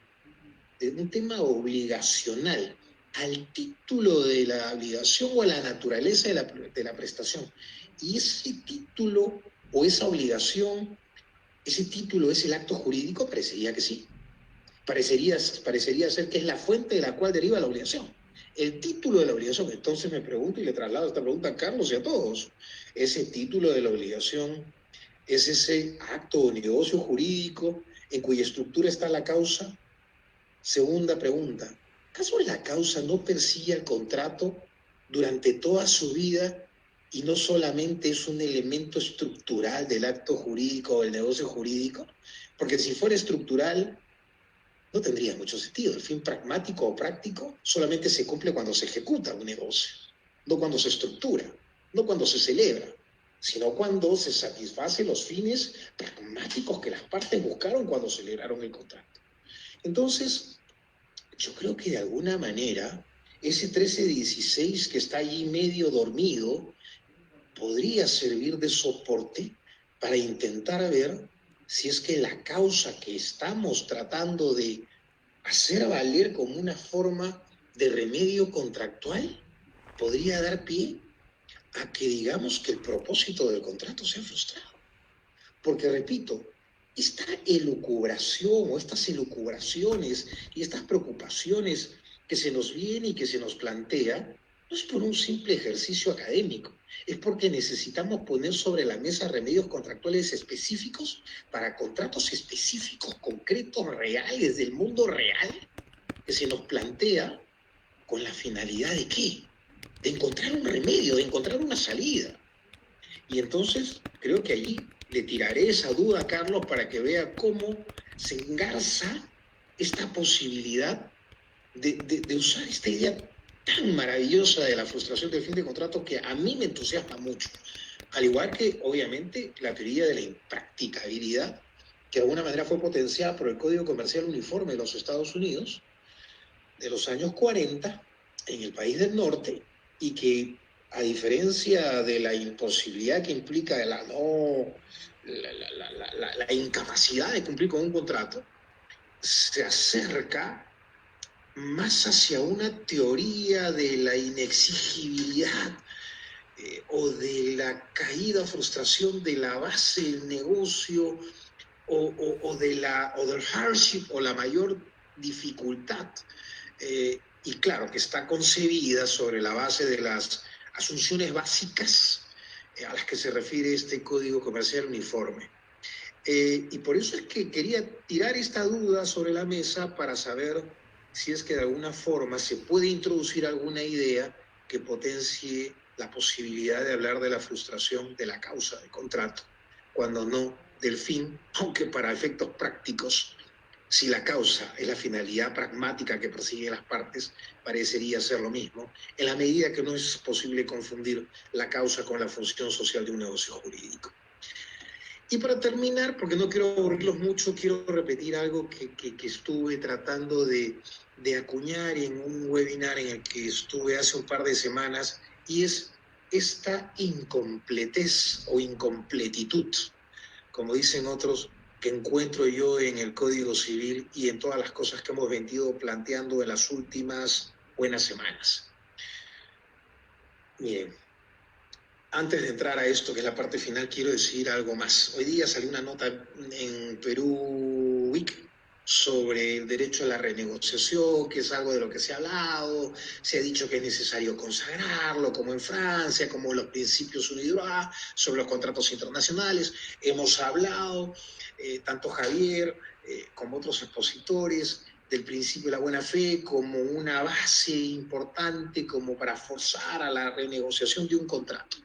de un tema obligacional, al título de la obligación o a la naturaleza de la prestación. Y ese título o esa obligación, ese título es el acto jurídico, parecería que sí. Parecería ser que es la fuente de la cual deriva la obligación. El título de la obligación. Entonces me pregunto y le traslado esta pregunta a Carlos y a todos. Ese título de la obligación es ese acto o negocio jurídico en cuya estructura está la causa. Segunda pregunta, ¿acaso la causa no persigue el contrato durante toda su vida y no solamente es un elemento estructural del acto jurídico o del negocio jurídico? Porque si fuera estructural, no tendría mucho sentido. El fin pragmático o práctico solamente se cumple cuando se ejecuta un negocio, no cuando se estructura, no cuando se celebra, sino cuando se satisfacen los fines pragmáticos que las partes buscaron cuando celebraron el contrato. Entonces, yo creo que de alguna manera ese 1316 que está allí medio dormido podría servir de soporte para intentar ver si es que la causa que estamos tratando de hacer valer como una forma de remedio contractual podría dar pie a que digamos que el propósito del contrato sea frustrado. Porque, repito, esta elucubración o estas elucubraciones y estas preocupaciones que se nos viene y que se nos plantea no es por un simple ejercicio académico, es porque necesitamos poner sobre la mesa remedios contractuales específicos para contratos específicos, concretos, reales, del mundo real, que se nos plantea con la finalidad de ¿qué? De encontrar un remedio, de encontrar una salida. Y entonces creo que allí le tiraré esa duda a Carlos para que vea cómo se engarza esta posibilidad de usar esta idea tan maravillosa de la frustración del fin de contrato que a mí me entusiasma mucho. Al igual que, obviamente, la teoría de la impracticabilidad, que de alguna manera fue potenciada por el Código Comercial Uniforme de los Estados Unidos de los años 40 en el país del norte, y que, a diferencia de la imposibilidad que implica la incapacidad de cumplir con un contrato, se acerca más hacia una teoría de la inexigibilidad o de la caída o frustración de la base del negocio o del hardship o la mayor dificultad. Y claro, que está concebida sobre la base de las asunciones básicas a las que se refiere este Código Comercial Uniforme. Y por eso es que quería tirar esta duda sobre la mesa para saber si es que de alguna forma se puede introducir alguna idea que potencie la posibilidad de hablar de la frustración de la causa del contrato, cuando no del fin, aunque para efectos prácticos, si la causa es la finalidad pragmática que persiguen las partes, parecería ser lo mismo, en la medida que no es posible confundir la causa con la función social de un negocio jurídico. Y para terminar, porque no quiero aburrirlos mucho, quiero repetir algo que estuve tratando de acuñar en un webinar en el que estuve hace un par de semanas, y es esta incompletez o incompletitud, como dicen otros, que encuentro yo en el Código Civil y en todas las cosas que hemos venido planteando en las últimas buenas semanas. Miren, antes de entrar a esto, que es la parte final, quiero decir algo más. Hoy día salió una nota en Perú Week sobre el derecho a la renegociación, que es algo de lo que se ha hablado, se ha dicho que es necesario consagrarlo, como en Francia, como los principios UNIDROIT, sobre los contratos internacionales. Hemos hablado, tanto Javier como otros expositores, del principio de la buena fe como una base importante como para forzar a la renegociación de un contrato.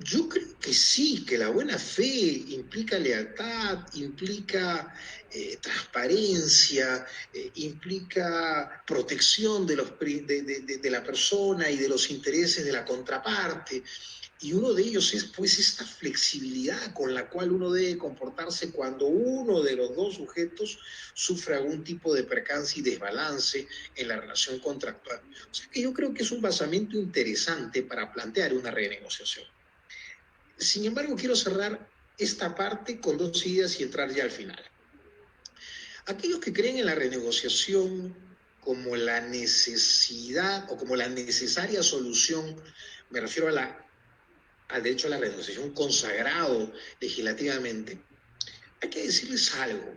Yo creo que sí, que la buena fe implica lealtad, implica transparencia, implica protección de la persona y de los intereses de la contraparte. Y uno de ellos es pues esta flexibilidad con la cual uno debe comportarse cuando uno de los dos sujetos sufre algún tipo de percance y desbalance en la relación contractual. O sea que yo creo que es un basamento interesante para plantear una renegociación. Sin embargo, quiero cerrar esta parte con dos ideas y entrar ya al final. Aquellos que creen en la renegociación como la necesidad o como la necesaria solución, me refiero al derecho a la renegociación consagrado legislativamente, hay que decirles algo.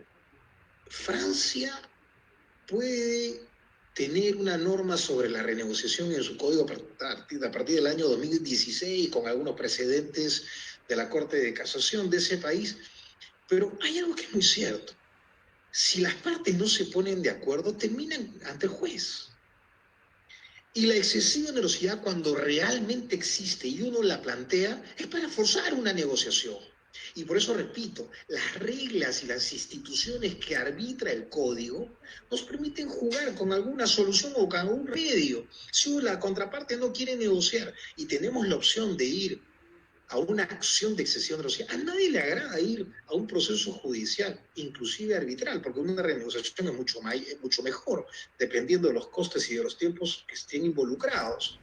Francia puede tener una norma sobre la renegociación en su código a partir del año 2016, con algunos precedentes de la Corte de Casación de ese país, pero hay algo que es muy cierto. Si las partes no se ponen de acuerdo, terminan ante el juez. Y la excesiva onerosidad, cuando realmente existe y uno la plantea, es para forzar una negociación. Y por eso repito, las reglas y las instituciones que arbitra el código nos permiten jugar con alguna solución o con algún medio. Si la contraparte no quiere negociar y tenemos la opción de ir a una acción de excesiva onerosidad, a nadie le agrada ir a un proceso judicial, inclusive arbitral, porque una renegociación es mucho mejor, dependiendo de los costes y de los tiempos que estén involucrados.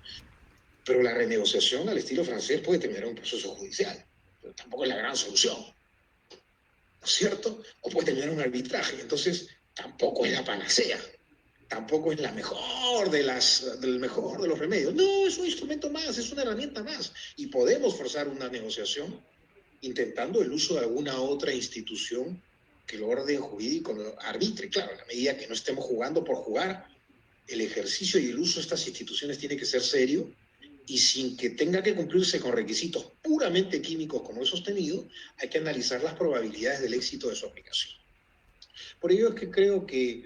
Pero la renegociación al estilo francés puede terminar en un proceso judicial. pero tampoco es la gran solución, ¿no es cierto? O puede terminar un arbitraje, entonces tampoco es la panacea, tampoco es la mejor del mejor de los remedios. No, es un instrumento más, es una herramienta más, y podemos forzar una negociación intentando el uso de alguna otra institución que el orden jurídico arbitre. Claro, en la medida que no estemos jugando por jugar, el ejercicio y el uso de estas instituciones tiene que ser serio y sin que tenga que cumplirse con requisitos puramente químicos como he sostenido, hay que analizar las probabilidades del éxito de su aplicación. Por ello es que creo que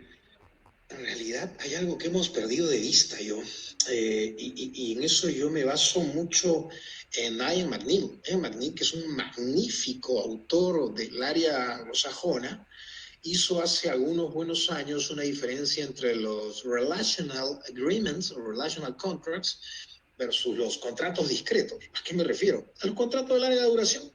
en realidad hay algo que hemos perdido de vista y en eso yo me baso mucho en Ian McNeill. Ian McNeill, que es un magnífico autor del área anglosajona, hizo hace algunos buenos años una diferencia entre los relational agreements o relational contracts versus los contratos discretos. ¿A qué me refiero? A los contratos de larga duración.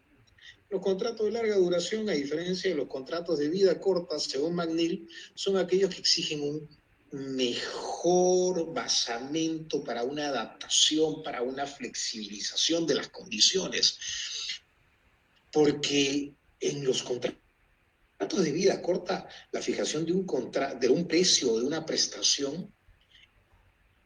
Los contratos de larga duración, a diferencia de los contratos de vida corta, según McNeill, son aquellos que exigen un mejor basamento para una adaptación, para una flexibilización de las condiciones. Porque en los contratos de vida corta, la fijación de un precio o de una prestación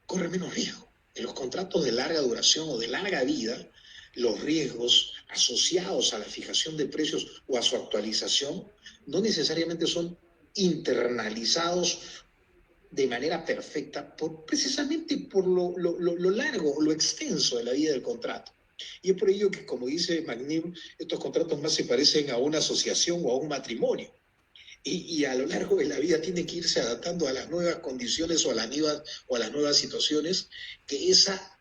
corre menos riesgo. En los contratos de larga duración o de larga vida, los riesgos asociados a la fijación de precios o a su actualización no necesariamente son internalizados de manera perfecta precisamente por lo largo o lo extenso de la vida del contrato. Y es por ello que, como dice McNeill, estos contratos más se parecen a una asociación o a un matrimonio. Y a lo largo de la vida tiene que irse adaptando a las nuevas condiciones o a las nuevas situaciones que esa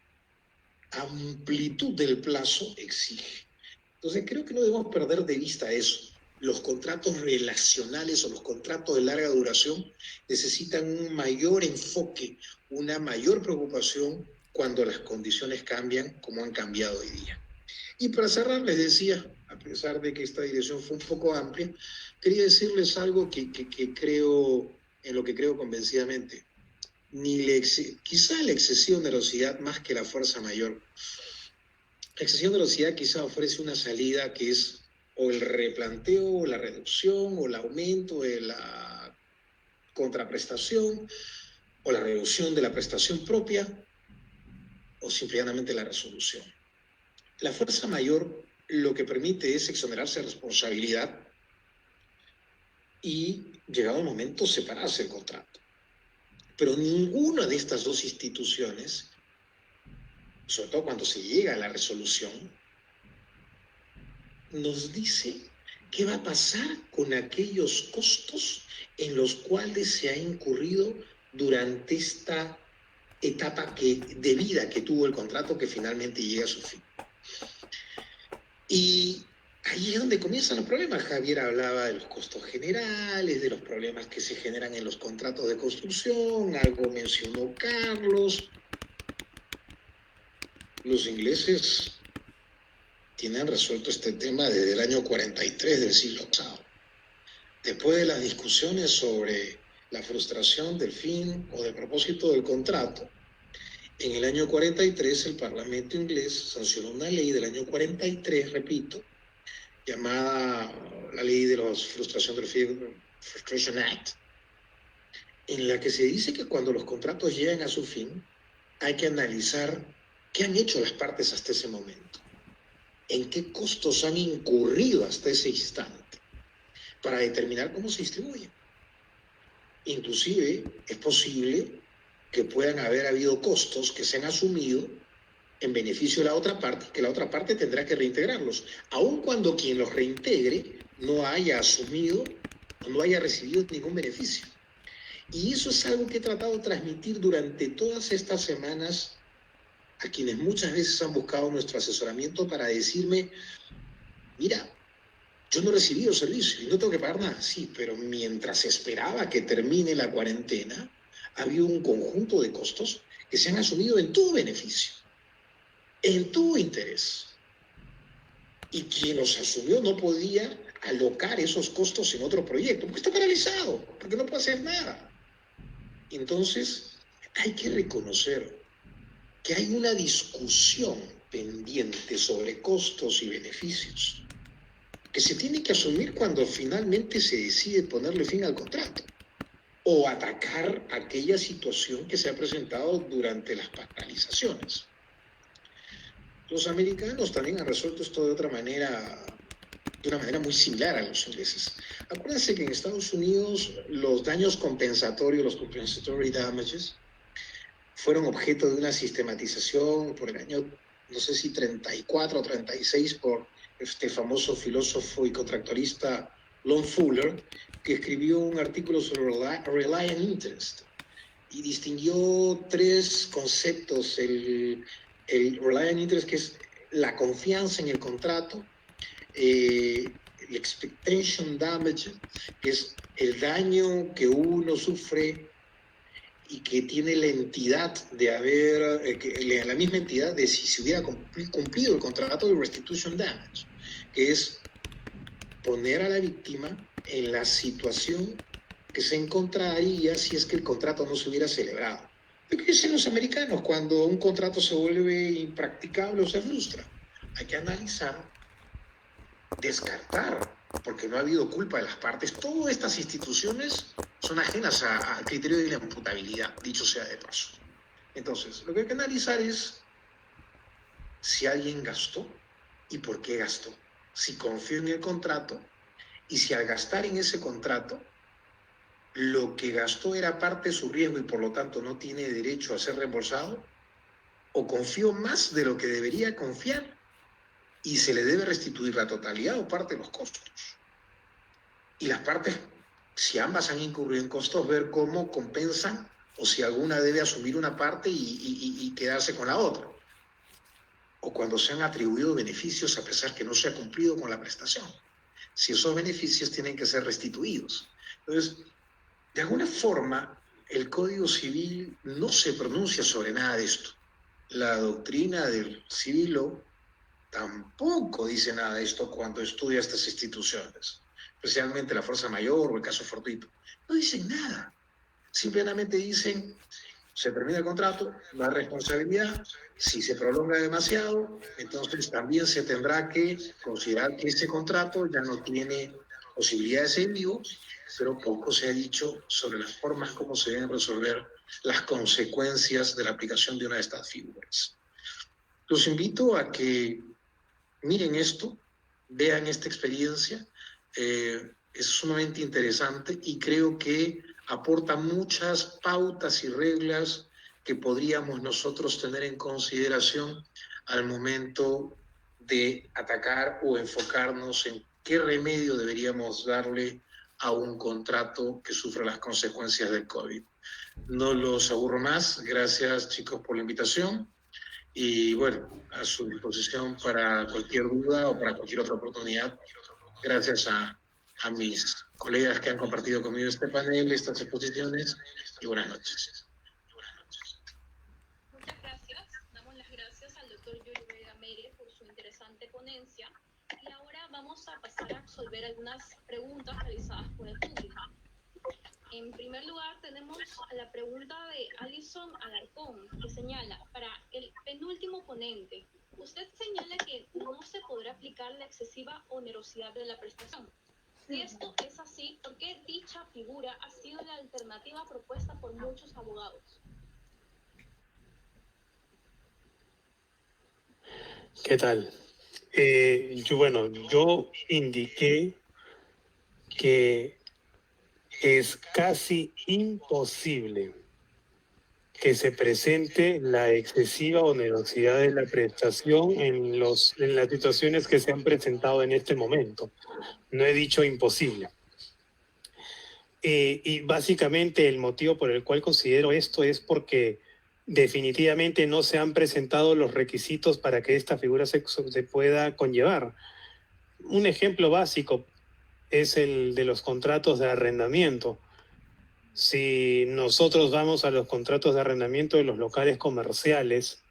amplitud del plazo exige. Entonces creo que no debemos perder de vista eso. Los contratos relacionales o los contratos de larga duración necesitan un mayor enfoque, una mayor preocupación cuando las condiciones cambian como han cambiado hoy día. Y para cerrar, les decía, a pesar de que esta dirección fue un poco amplia, quería decirles algo en lo que creo convencidamente. Quizá la excesiva onerosidad más que la fuerza mayor. La excesiva onerosidad quizá ofrece una salida que es o el replanteo, o la reducción, o el aumento de la contraprestación, o la reducción de la prestación propia, o simplemente la resolución. La fuerza mayor lo que permite es exonerarse de responsabilidad y, llegado el momento, separarse del contrato. Pero ninguna de estas dos instituciones, sobre todo cuando se llega a la resolución, nos dice qué va a pasar con aquellos costos en los cuales se ha incurrido durante esta etapa de vida que tuvo el contrato que finalmente llega a su fin. Y ahí es donde comienzan los problemas. Javier hablaba de los costos generales, de los problemas que se generan en los contratos de construcción, algo mencionó Carlos. Los ingleses tienen resuelto este tema desde el año 43 del siglo pasado. Después de las discusiones sobre la frustración del fin o del propósito del contrato, en el año 43 el Parlamento inglés sancionó una ley del año 43, repito, llamada la Ley de la Frustración del Fin, Frustration Act, en la que se dice que cuando los contratos llegan a su fin, hay que analizar qué han hecho las partes hasta ese momento, en qué costos han incurrido hasta ese instante, para determinar cómo se distribuyen. Inclusive es posible que puedan haber habido costos que se han asumido en beneficio de la otra parte, que la otra parte tendrá que reintegrarlos, aun cuando quien los reintegre no haya asumido o no haya recibido ningún beneficio. Y eso es algo que he tratado de transmitir durante todas estas semanas a quienes muchas veces han buscado nuestro asesoramiento para decirme, mira, yo no he recibido servicio y no tengo que pagar nada. Sí, pero mientras esperaba que termine la cuarentena, ha habido un conjunto de costos que se han asumido en tu beneficio, en tu interés. Y quien los asumió no podía alocar esos costos en otro proyecto, porque está paralizado, porque no puede hacer nada. Entonces, hay que reconocer que hay una discusión pendiente sobre costos y beneficios. que se tiene que asumir cuando finalmente se decide ponerle fin al contrato o atacar aquella situación que se ha presentado durante las paralizaciones. Los americanos también han resuelto esto de una manera muy similar a los ingleses. Acuérdense que en Estados Unidos los daños compensatorios, los compensatory damages, fueron objeto de una sistematización por el año, no sé si 34 o 36, por este famoso filósofo y contractualista Lon Fuller, que escribió un artículo sobre Reliant Interest y distinguió tres conceptos: el Reliant Interest, que es la confianza en el contrato; el expectation damage, que es el daño que uno sufre y que tiene la entidad de haber, la misma entidad de si se hubiera cumplido el contrato; de restitution damage, que es poner a la víctima en la situación que se encontraría si es que el contrato no se hubiera celebrado. ¿Qué dicen los americanos cuando un contrato se vuelve impracticable o se frustra? Hay que analizar, descartar, porque no ha habido culpa de las partes. Todas estas instituciones son ajenas al criterio de la imputabilidad, dicho sea de paso. Entonces, lo que hay que analizar es si alguien gastó y por qué gastó, si confió en el contrato y si al gastar en ese contrato lo que gastó era parte de su riesgo y por lo tanto no tiene derecho a ser reembolsado, o confió más de lo que debería confiar y se le debe restituir la totalidad o parte de los costos. Y las partes, si ambas han incurrido en costos, ver cómo compensan o si alguna debe asumir una parte y quedarse con la otra. O cuando se han atribuido beneficios a pesar que no se ha cumplido con la prestación, si esos beneficios tienen que ser restituidos. Entonces, de alguna forma, el Código Civil no se pronuncia sobre nada de esto. La doctrina del Civil Law tampoco dice nada de esto cuando estudia estas instituciones, especialmente la fuerza mayor o el caso fortuito. No dicen nada. Simplemente dicen, se termina el contrato, la responsabilidad, si se prolonga demasiado, entonces también se tendrá que considerar que ese contrato ya no tiene posibilidad de seguir vivo, pero poco se ha dicho sobre las formas como se deben resolver las consecuencias de la aplicación de una de estas figuras. Los invito a que miren esto, vean esta experiencia, es sumamente interesante y creo que aporta muchas pautas y reglas que podríamos nosotros tener en consideración al momento de atacar o enfocarnos en qué remedio deberíamos darle a un contrato que sufre las consecuencias del COVID. No los aburro más. Gracias, chicos, por la invitación. Y bueno, a su disposición para cualquier duda o para cualquier otra oportunidad. Gracias a mis colegas que han compartido conmigo este panel, estas exposiciones, y buenas noches. Muchas gracias. Damos las gracias al doctor Yuri Vega Mere por su interesante ponencia. Y ahora vamos a pasar a resolver algunas preguntas realizadas por el público. En primer lugar, tenemos la pregunta de Alison Alarcón, que señala, para el penúltimo ponente, usted señala que no se podrá aplicar la excesiva onerosidad de la prestación. Si esto es así, ¿por qué dicha figura ha sido la alternativa propuesta por muchos abogados? ¿Qué tal? Yo indiqué que es casi imposible que se presente la excesiva onerosidad de la prestación en las situaciones que se han presentado en este momento. No he dicho imposible. Y básicamente el motivo por el cual considero esto es porque definitivamente no se han presentado los requisitos para que esta figura se pueda conllevar. Un ejemplo básico es el de los contratos de arrendamiento. Si nosotros vamos a los contratos de arrendamiento de los locales comerciales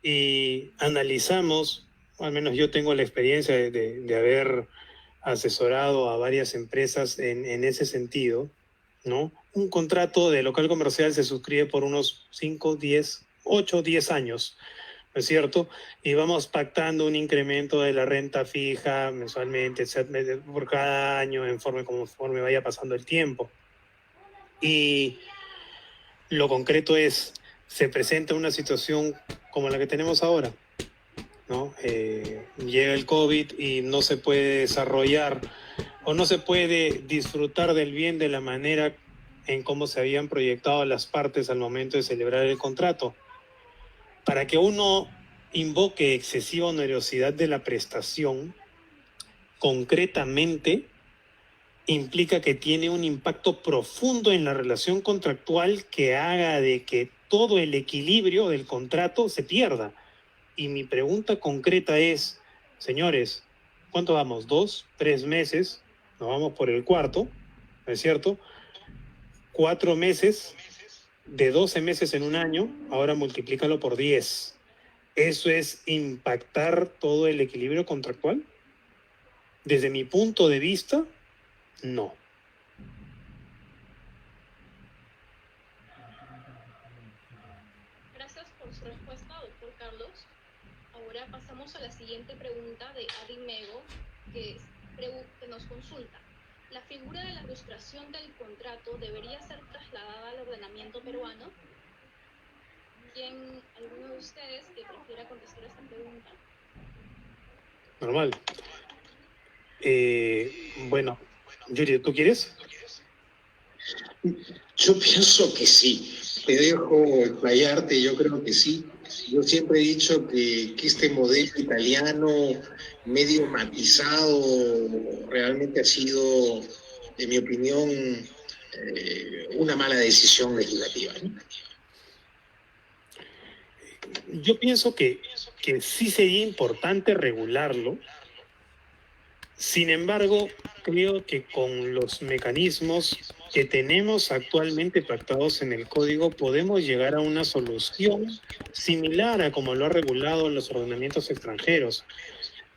y analizamos, al menos yo tengo la experiencia de haber asesorado a varias empresas en ese sentido, ¿no? Un contrato de local comercial se suscribe por unos 5, 10, 8, 10 años, ¿no es cierto? Y vamos pactando un incremento de la renta fija mensualmente, etcétera, por cada año, conforme vaya pasando el tiempo. Y lo concreto es, se presenta una situación como la que tenemos ahora, ¿no? Llega el COVID y no se puede desarrollar o no se puede disfrutar del bien de la manera en cómo se habían proyectado las partes al momento de celebrar el contrato. Para que uno invoque excesiva onerosidad de la prestación, concretamente implica que tiene un impacto profundo en la relación contractual que haga de que todo el equilibrio del contrato se pierda. Y mi pregunta concreta es, señores, ¿cuánto vamos? 2, 3 meses, nos vamos por el cuarto, ¿no es cierto? 4 meses, de 12 meses en un año, ahora multiplícalo por 10. ¿Eso es impactar todo el equilibrio contractual? Desde mi punto de vista, no. Gracias por su respuesta, doctor Carlos. Ahora pasamos a la siguiente pregunta de Adi Mego, que nos consulta. ¿La figura de la frustración del contrato debería ser trasladada al ordenamiento peruano? ¿Alguno de ustedes que prefiera contestar esta pregunta? Normal. Bueno, Yuri, ¿tú quieres? Yo pienso que sí. Te dejo explayarte, yo creo que sí. Yo siempre he dicho que este modelo italiano medio matizado realmente ha sido, en mi opinión, una mala decisión legislativa, ¿no? Yo pienso que sí sería importante regularlo. Sin embargo, creo que con los mecanismos que tenemos actualmente pactados en el código podemos llegar a una solución similar a como lo ha regulado los ordenamientos extranjeros.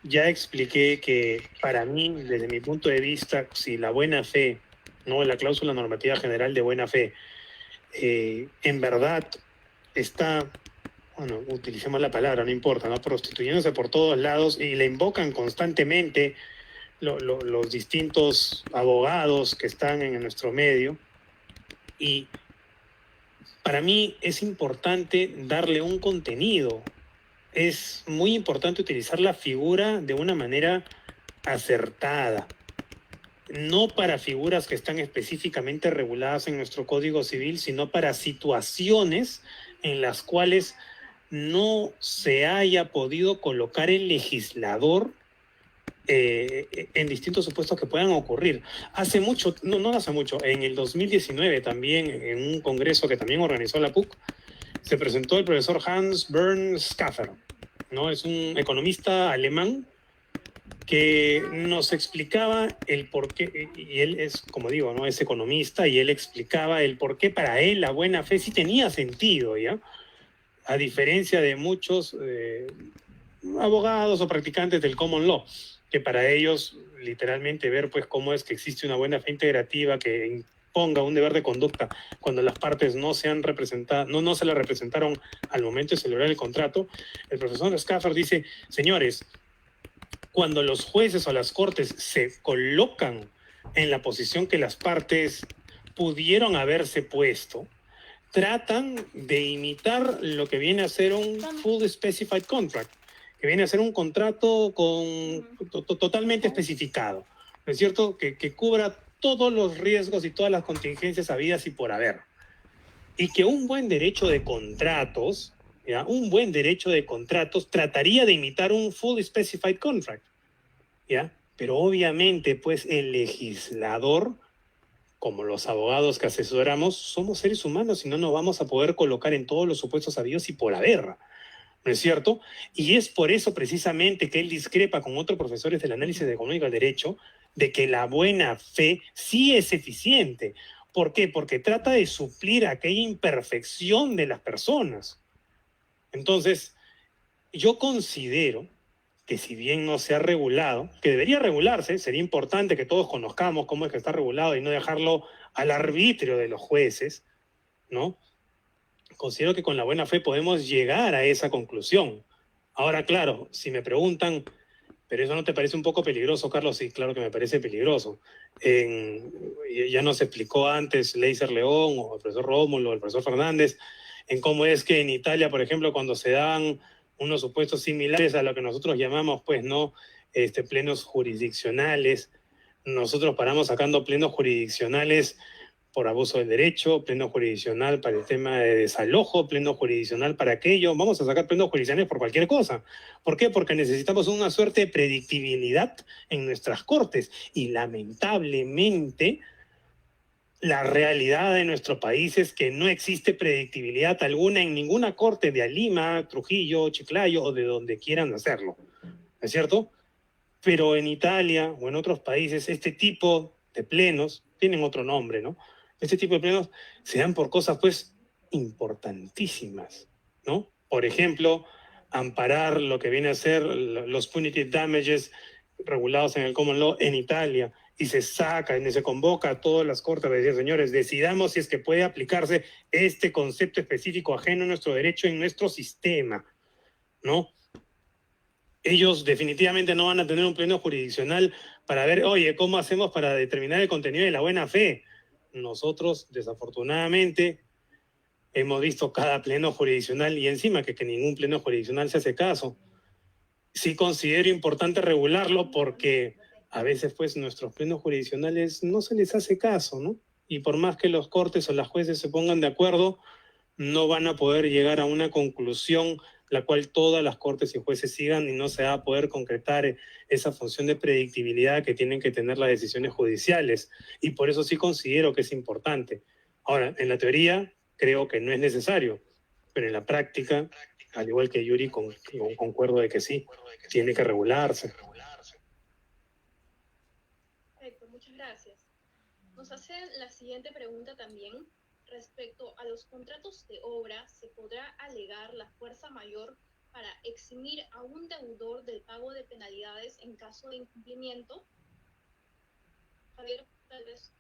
Ya expliqué que para mí, desde mi punto de vista, si la buena fe, no la cláusula normativa general de buena fe, en verdad está, bueno, utilicemos la palabra, no importa, ¿no? Prostituyéndose por todos lados y la invocan constantemente los distintos abogados que están en nuestro medio. Y para mí es importante darle un contenido. Es muy importante utilizar la figura de una manera acertada. No para figuras que están específicamente reguladas en nuestro Código Civil, sino para situaciones en las cuales no se haya podido colocar el legislador en distintos supuestos que puedan ocurrir. Hace mucho, no hace mucho, en el 2019 también, en un congreso que también organizó la PUC, se presentó el profesor Hans Bernd Schaffer, ¿no? Es un economista alemán que nos explicaba el por qué, y él es, como digo, ¿no? Es economista, y él explicaba el por qué para él la buena fe sí tenía sentido, ¿ya? A diferencia de muchos abogados o practicantes del common law, que para ellos literalmente ver pues cómo es que existe una buena fe integrativa que imponga un deber de conducta cuando las partes no se han representado, no se la representaron al momento de celebrar el contrato. El profesor Schaffer dice, señores, cuando los jueces o las cortes se colocan en la posición que las partes pudieron haberse puesto, tratan de imitar lo que viene a ser un full specified contract, que viene a ser un contrato totalmente especificado, ¿no es cierto? Que cubra todos los riesgos y todas las contingencias habidas y por haber. Y que un buen derecho de contratos, ¿ya? Un buen derecho de contratos trataría de imitar un full specified contract, ¿ya? Pero obviamente, pues, el legislador, como los abogados que asesoramos, somos seres humanos y no nos vamos a poder colocar en todos los supuestos habidos y por haber, ¿no es cierto? Y es por eso precisamente que él discrepa con otros profesores del análisis de económico del derecho de que la buena fe sí es eficiente. ¿Por qué? Porque trata de suplir aquella imperfección de las personas. Entonces, yo considero que si bien no se ha regulado, que debería regularse, sería importante que todos conozcamos cómo es que está regulado y no dejarlo al arbitrio de los jueces, ¿no? Considero que con la buena fe podemos llegar a esa conclusión. Ahora, claro, si me preguntan, ¿pero eso no te parece un poco peligroso, Carlos? Sí, claro que me parece peligroso. Ya nos explicó antes Leiser León, o el profesor Rómulo, o el profesor Fernández, en cómo es que en Italia, por ejemplo, cuando se dan unos supuestos similares a lo que nosotros llamamos, pues, ¿no? Plenos jurisdiccionales, nosotros paramos sacando plenos jurisdiccionales por abuso del derecho, pleno jurisdiccional para el tema de desalojo, pleno jurisdiccional para aquello. Vamos a sacar plenos jurisdiccionales por cualquier cosa. ¿Por qué? Porque necesitamos una suerte de predictibilidad en nuestras cortes. Y lamentablemente, la realidad de nuestro país es que no existe predictibilidad alguna en ninguna corte de Lima, Trujillo, Chiclayo o de donde quieran hacerlo. ¿No es cierto? Pero en Italia o en otros países este tipo de plenos tienen otro nombre, ¿no? Este tipo de plenos se dan por cosas, pues, importantísimas, ¿no? Por ejemplo, amparar lo que viene a ser los punitive damages regulados en el common law en Italia, y se saca y se convoca a todas las cortes para decir, señores, decidamos si es que puede aplicarse este concepto específico ajeno a nuestro derecho en nuestro sistema, ¿no? Ellos definitivamente no van a tener un pleno jurisdiccional para ver, oye, ¿cómo hacemos para determinar el contenido de la buena fe? Nosotros, desafortunadamente, hemos visto cada pleno jurisdiccional y encima que ningún pleno jurisdiccional se hace caso. Sí considero importante regularlo porque a veces, pues, nuestros plenos jurisdiccionales no se les hace caso, ¿no? Y por más que los cortes o las jueces se pongan de acuerdo, no van a poder llegar a una conclusión la cual todas las cortes y jueces sigan y no se va a poder concretar esa función de predictibilidad que tienen que tener las decisiones judiciales. Y por eso sí considero que es importante. Ahora, en la teoría creo que no es necesario, pero en la práctica, al igual que Yuri, concuerdo de que sí, tiene que regularse. Perfecto, muchas gracias. Nos hacen la siguiente pregunta también. Respecto a los contratos de obra, ¿se podrá alegar la fuerza mayor para eximir a un deudor del pago de penalidades en caso de incumplimiento? Javier, tal vez.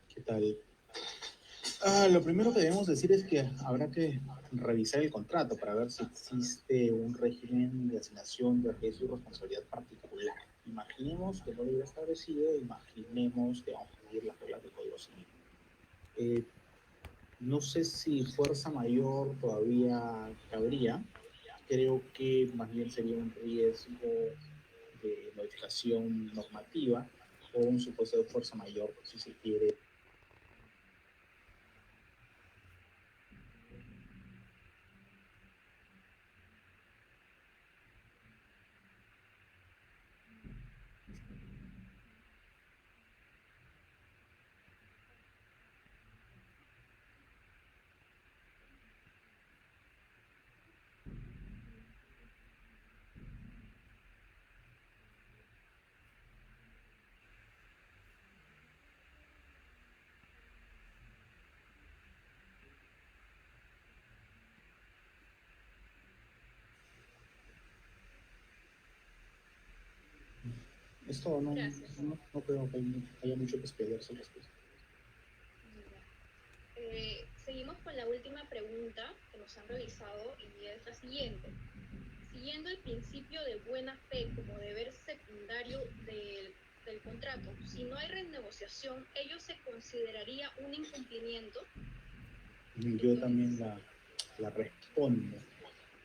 ¿Qué tal? Lo primero que debemos decir es que habrá que revisar el contrato para ver si existe un régimen de asignación de riesgo y responsabilidad particular. Imaginemos que no lo hubiera establecido, imaginemos que vamos a seguir las reglas del Código Civil. No sé si fuerza mayor todavía cabría. Creo que más bien sería un riesgo de modificación normativa o un supuesto de fuerza mayor, si se quiere. Esto no creo que haya mucho que esperarse al respecto. Seguimos con la última pregunta que nos han revisado y es la siguiente. Siguiendo el principio de buena fe como deber secundario del contrato, si no hay renegociación, ¿ello se consideraría un incumplimiento? Yo también la respondo.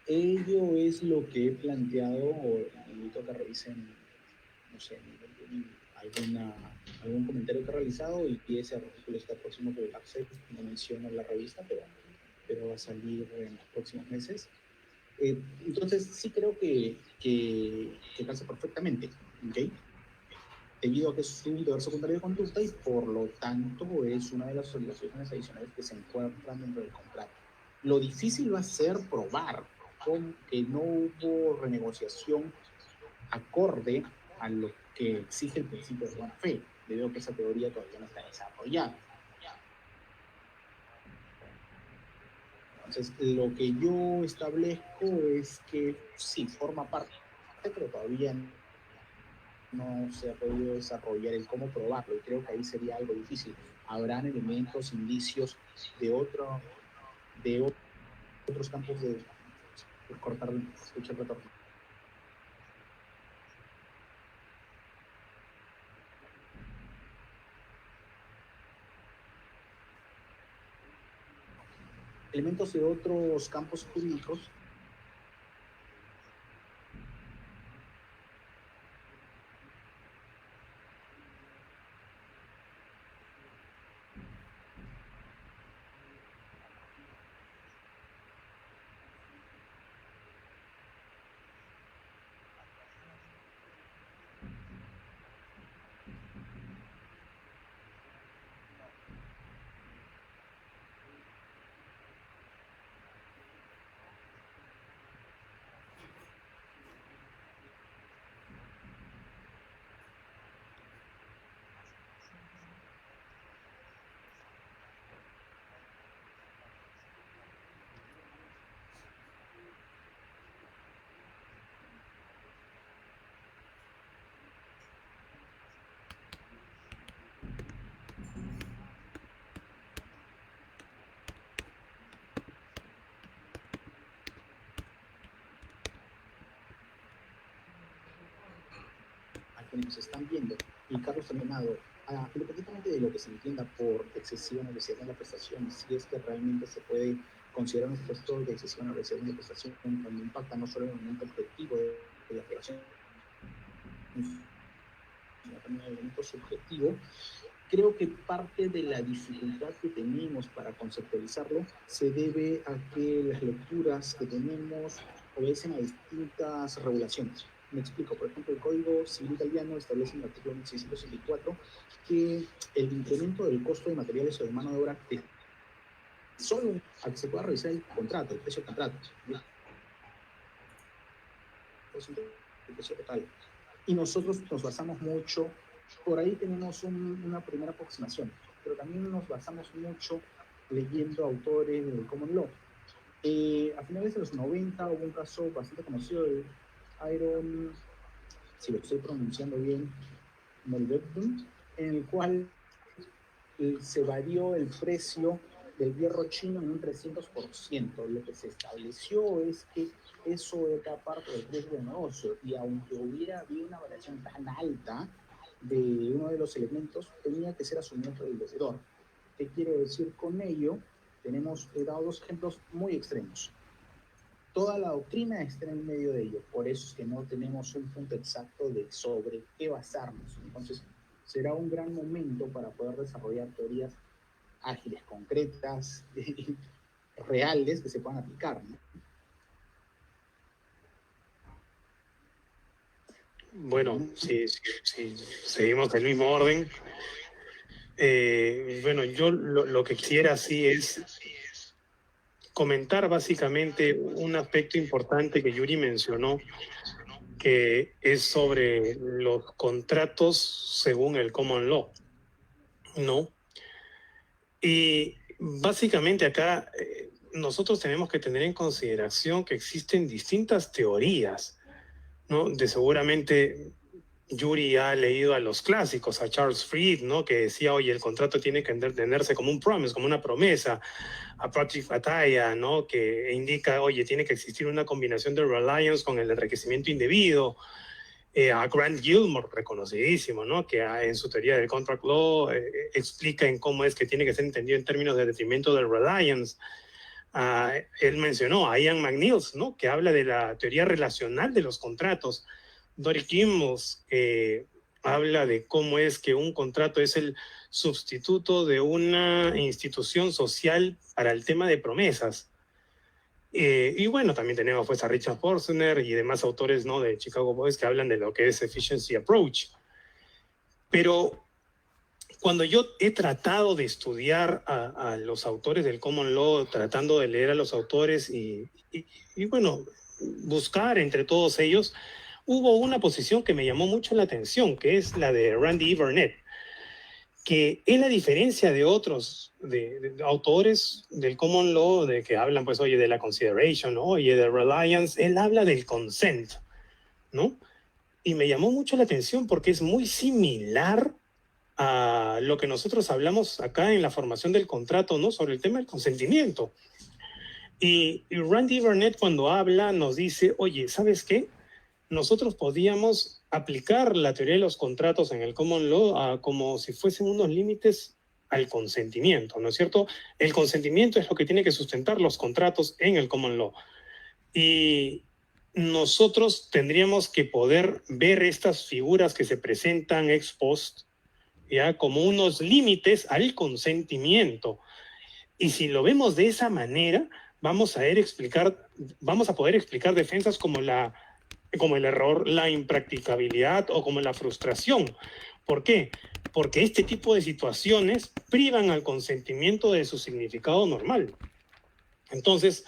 Ello es lo que he planteado, o invito a que revisen, no sé, algún comentario que he realizado, y ese artículo está próximo a publicarse. No menciono la revista, pero va a salir en los próximos meses. Entonces sí creo que calza perfectamente, ¿ok? Debido a que es un deber secundario de conducta y por lo tanto es una de las obligaciones adicionales que se encuentran dentro del contrato. Lo difícil va a ser probar que no hubo renegociación acorde a lo que exige el principio de buena fe, debido a que esa teoría todavía no está desarrollada. Entonces, lo que yo establezco es que sí, forma parte, pero todavía no se ha podido desarrollar el cómo probarlo, y creo que ahí sería algo difícil. Habrán elementos, indicios de otros campos cortar, escucha el retorno. Elementos de otros campos jurídicos. Que nos están viendo, y Carlos también independientemente de lo que se entienda por excesiva necesidad de la prestación, si es que realmente se puede considerar un efecto de excesiva necesidad de la prestación cuando impacta no solo en el momento objetivo de la operación, sino también en el elemento subjetivo. Creo que parte de la dificultad que tenemos para conceptualizarlo se debe a que las lecturas que tenemos obedecen a distintas regulaciones. Me explico. Por ejemplo, el Código Civil Italiano establece en el artículo 1664 que el incremento del costo de materiales o de mano de obra es solo a que se pueda revisar el contrato, el precio del contrato. El precio total. Y nosotros nos basamos mucho, por ahí tenemos una primera aproximación, pero también nos basamos mucho leyendo autores del Common Law. A finales de los 90 hubo un caso bastante conocido de Iron, si lo estoy pronunciando bien, Melverdun, en el cual se varió el precio del hierro chino en un 300%. Lo que se estableció es que eso era parte del riesgo de negocio, y aunque hubiera habido una variación tan alta de uno de los elementos, tenía que ser asumido por el vendedor. ¿Qué quiero decir con ello? He dado dos ejemplos muy extremos. Toda la doctrina está en el medio de ello, por eso es que no tenemos un punto exacto de sobre qué basarnos. Entonces, será un gran momento para poder desarrollar teorías ágiles, concretas, reales, que se puedan aplicar, ¿no? Bueno, si seguimos el mismo orden, bueno, yo lo que quisiera sí es comentar básicamente un aspecto importante que Yuri mencionó, que es sobre los contratos según el Common Law, ¿no? Y básicamente acá nosotros tenemos que tener en consideración que existen distintas teorías, ¿no? Seguramente Yuri ha leído a los clásicos, a Charles Fried, ¿no? Que decía, oye, el contrato tiene que entenderse como un promise, como una promesa. A Patrick Batalla, ¿no? Que indica, oye, tiene que existir una combinación de reliance con el enriquecimiento indebido. A Grant Gilmore, reconocidísimo, ¿no? Que en su teoría del contract law explica en cómo es que tiene que ser entendido en términos de detrimento del reliance. Él mencionó a Ian McNeill, ¿no? Que habla de la teoría relacional de los contratos. Dory Kimmels habla de cómo es que un contrato es el sustituto de una institución social para el tema de promesas. Y bueno, también tenemos pues a Richard Forstner y demás autores, ¿no? De Chicago Boys que hablan de lo que es efficiency approach. Pero cuando yo he tratado de estudiar a los autores del Common Law, tratando de leer a los autores y bueno, buscar entre todos ellos, hubo una posición que me llamó mucho la atención, que es la de Randy Burnett, que él, a diferencia de otros de autores del Common Law, de que hablan, pues, oye, de la consideration, ¿no? Oye, de reliance, él habla del consent, ¿no? Y me llamó mucho la atención porque es muy similar a lo que nosotros hablamos acá en la formación del contrato, ¿no? Sobre el tema del consentimiento. Y Randy Burnett cuando habla nos dice, oye, ¿sabes qué? Nosotros podíamos aplicar la teoría de los contratos en el common law como si fuesen unos límites al consentimiento, ¿no es cierto? El consentimiento es lo que tiene que sustentar los contratos en el common law. Y nosotros tendríamos que poder ver estas figuras que se presentan ex post, ya como unos límites al consentimiento. Y si lo vemos de esa manera, vamos a poder explicar defensas como el error, la impracticabilidad o como la frustración. ¿Por qué? Porque este tipo de situaciones privan al consentimiento de su significado normal. Entonces,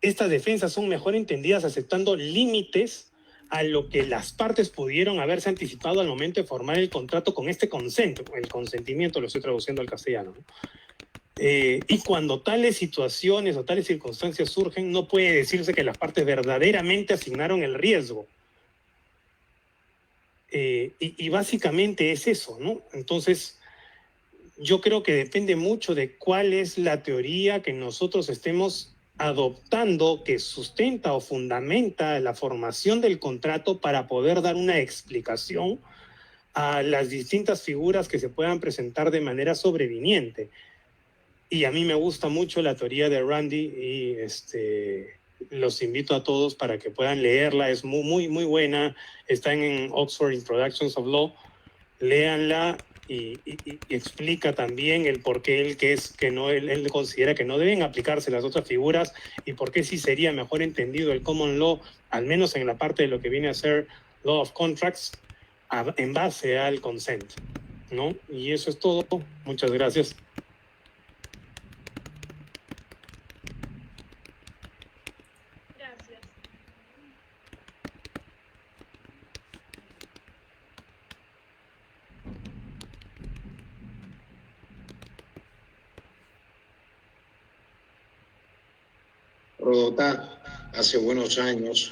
estas defensas son mejor entendidas aceptando límites a lo que las partes pudieron haberse anticipado al momento de formar el contrato con este el consentimiento, lo estoy traduciendo al castellano, ¿no? Y cuando tales situaciones o tales circunstancias surgen, no puede decirse que las partes verdaderamente asignaron el riesgo. Y básicamente es eso, ¿no? Entonces, yo creo que depende mucho de cuál es la teoría que nosotros estemos adoptando que sustenta o fundamenta la formación del contrato para poder dar una explicación a las distintas figuras que se puedan presentar de manera sobreviniente. Y a mí me gusta mucho la teoría de Randy y los invito a todos para que puedan leerla. Es muy, muy buena. Está en Oxford Introductions of Law. Léanla y explica también el por qué él considera que no deben aplicarse las otras figuras y por qué sí sería mejor entendido el common law, al menos en la parte de lo que viene a ser law of contracts, en base al consent, ¿no? Y eso es todo. Muchas gracias. Gracias. Rodotà, hace buenos años,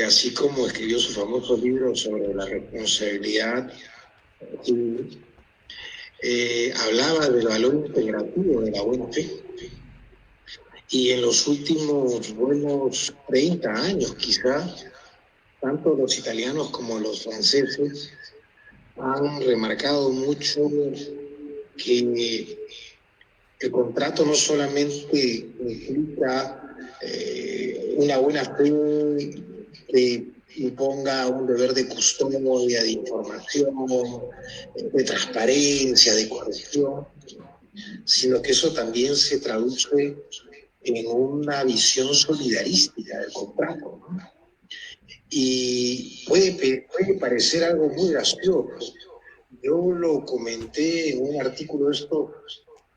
así como escribió su famoso libro sobre la responsabilidad, hablaba del valor integrativo de la buena fe. Y en los últimos buenos 30 años quizá, tanto los italianos como los franceses han remarcado mucho que el contrato no solamente implica una buena fe que imponga un deber de custodia, de información, de transparencia, de corrección, sino que eso también se traduce en una visión solidarística del contrato, ¿no? Y puede parecer algo muy gracioso. Yo lo comenté en un artículo de estos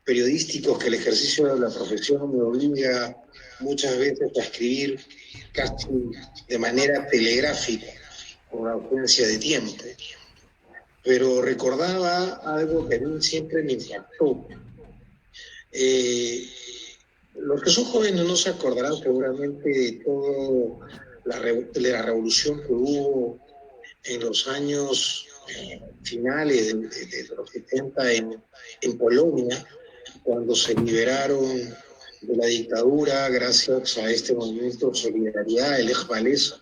periodísticos que el ejercicio de la profesión me obliga muchas veces a escribir casi de manera telegráfica por ausencia de tiempo. Pero recordaba algo que a mí siempre me impactó. Los que son jóvenes no se acordarán seguramente de todo de la revolución que hubo en los años finales de los 70 en Polonia, cuando se liberaron de la dictadura gracias a este movimiento de solidaridad, el Lech Walesa,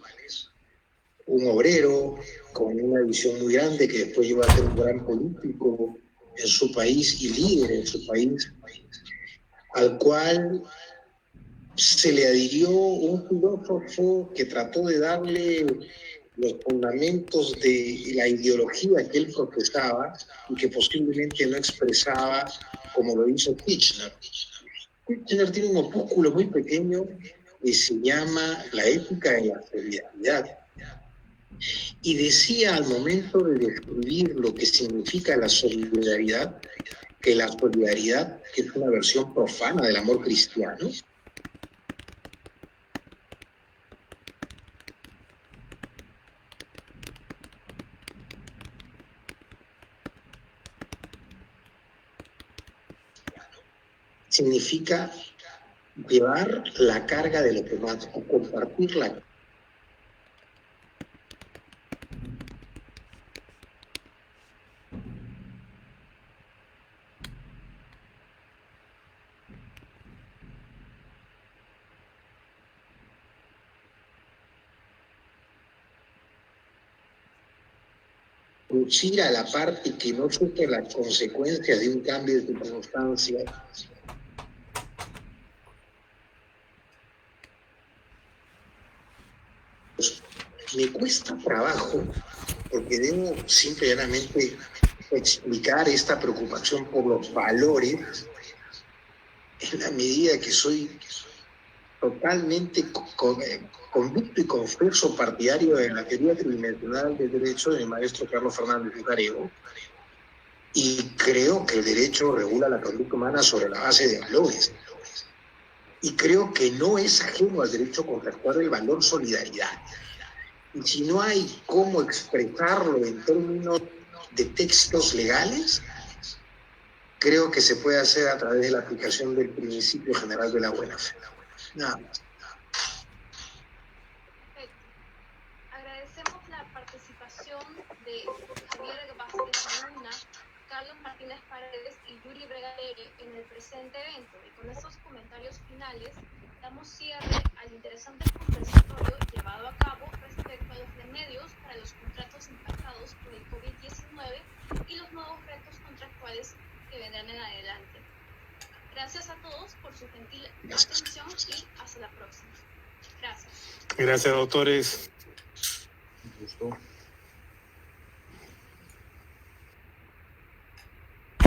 un obrero con una visión muy grande que después llegó a ser un gran político en su país y líder en su país, al cual se le adhirió un filósofo que trató de darle los fundamentos de la ideología que él profesaba y que posiblemente no expresaba como lo hizo Kirchner. Kirchner tiene un opúsculo muy pequeño que se llama La ética de la solidaridad. Y decía al momento de describir lo que significa la solidaridad, que la solidaridad, que es una versión profana del amor cristiano, significa llevar la carga de los demás o compartir la reducir a la parte que no sufre las consecuencias de un cambio de circunstancia. Me cuesta trabajo, porque debo simple y llanamente explicar esta preocupación por los valores, en la medida que soy totalmente convicto y confeso partidario de la teoría tridimensional del derecho del maestro Carlos Fernández de Tarego, y creo que el derecho regula la conducta humana sobre la base de valores. Y creo que no es ajeno al derecho contractual el valor solidaridad. Y si no hay cómo expresarlo en términos de textos legales, creo que se puede hacer a través de la aplicación del principio general de la buena fe. Nada más. Perfecto. Agradecemos la participación de Javier Vázquez Luna, Carlos Martínez Paredes y Yuri Bregadere en el presente evento. Y con estos comentarios finales, damos cierre al interesante conversatorio llevado a cabo respecto a los remedios para los contratos impactados por el COVID-19 y los nuevos retos contractuales que vendrán en adelante. Gracias a todos por su gentil atención y hasta la próxima. Gracias. Gracias, doctores. Un gusto.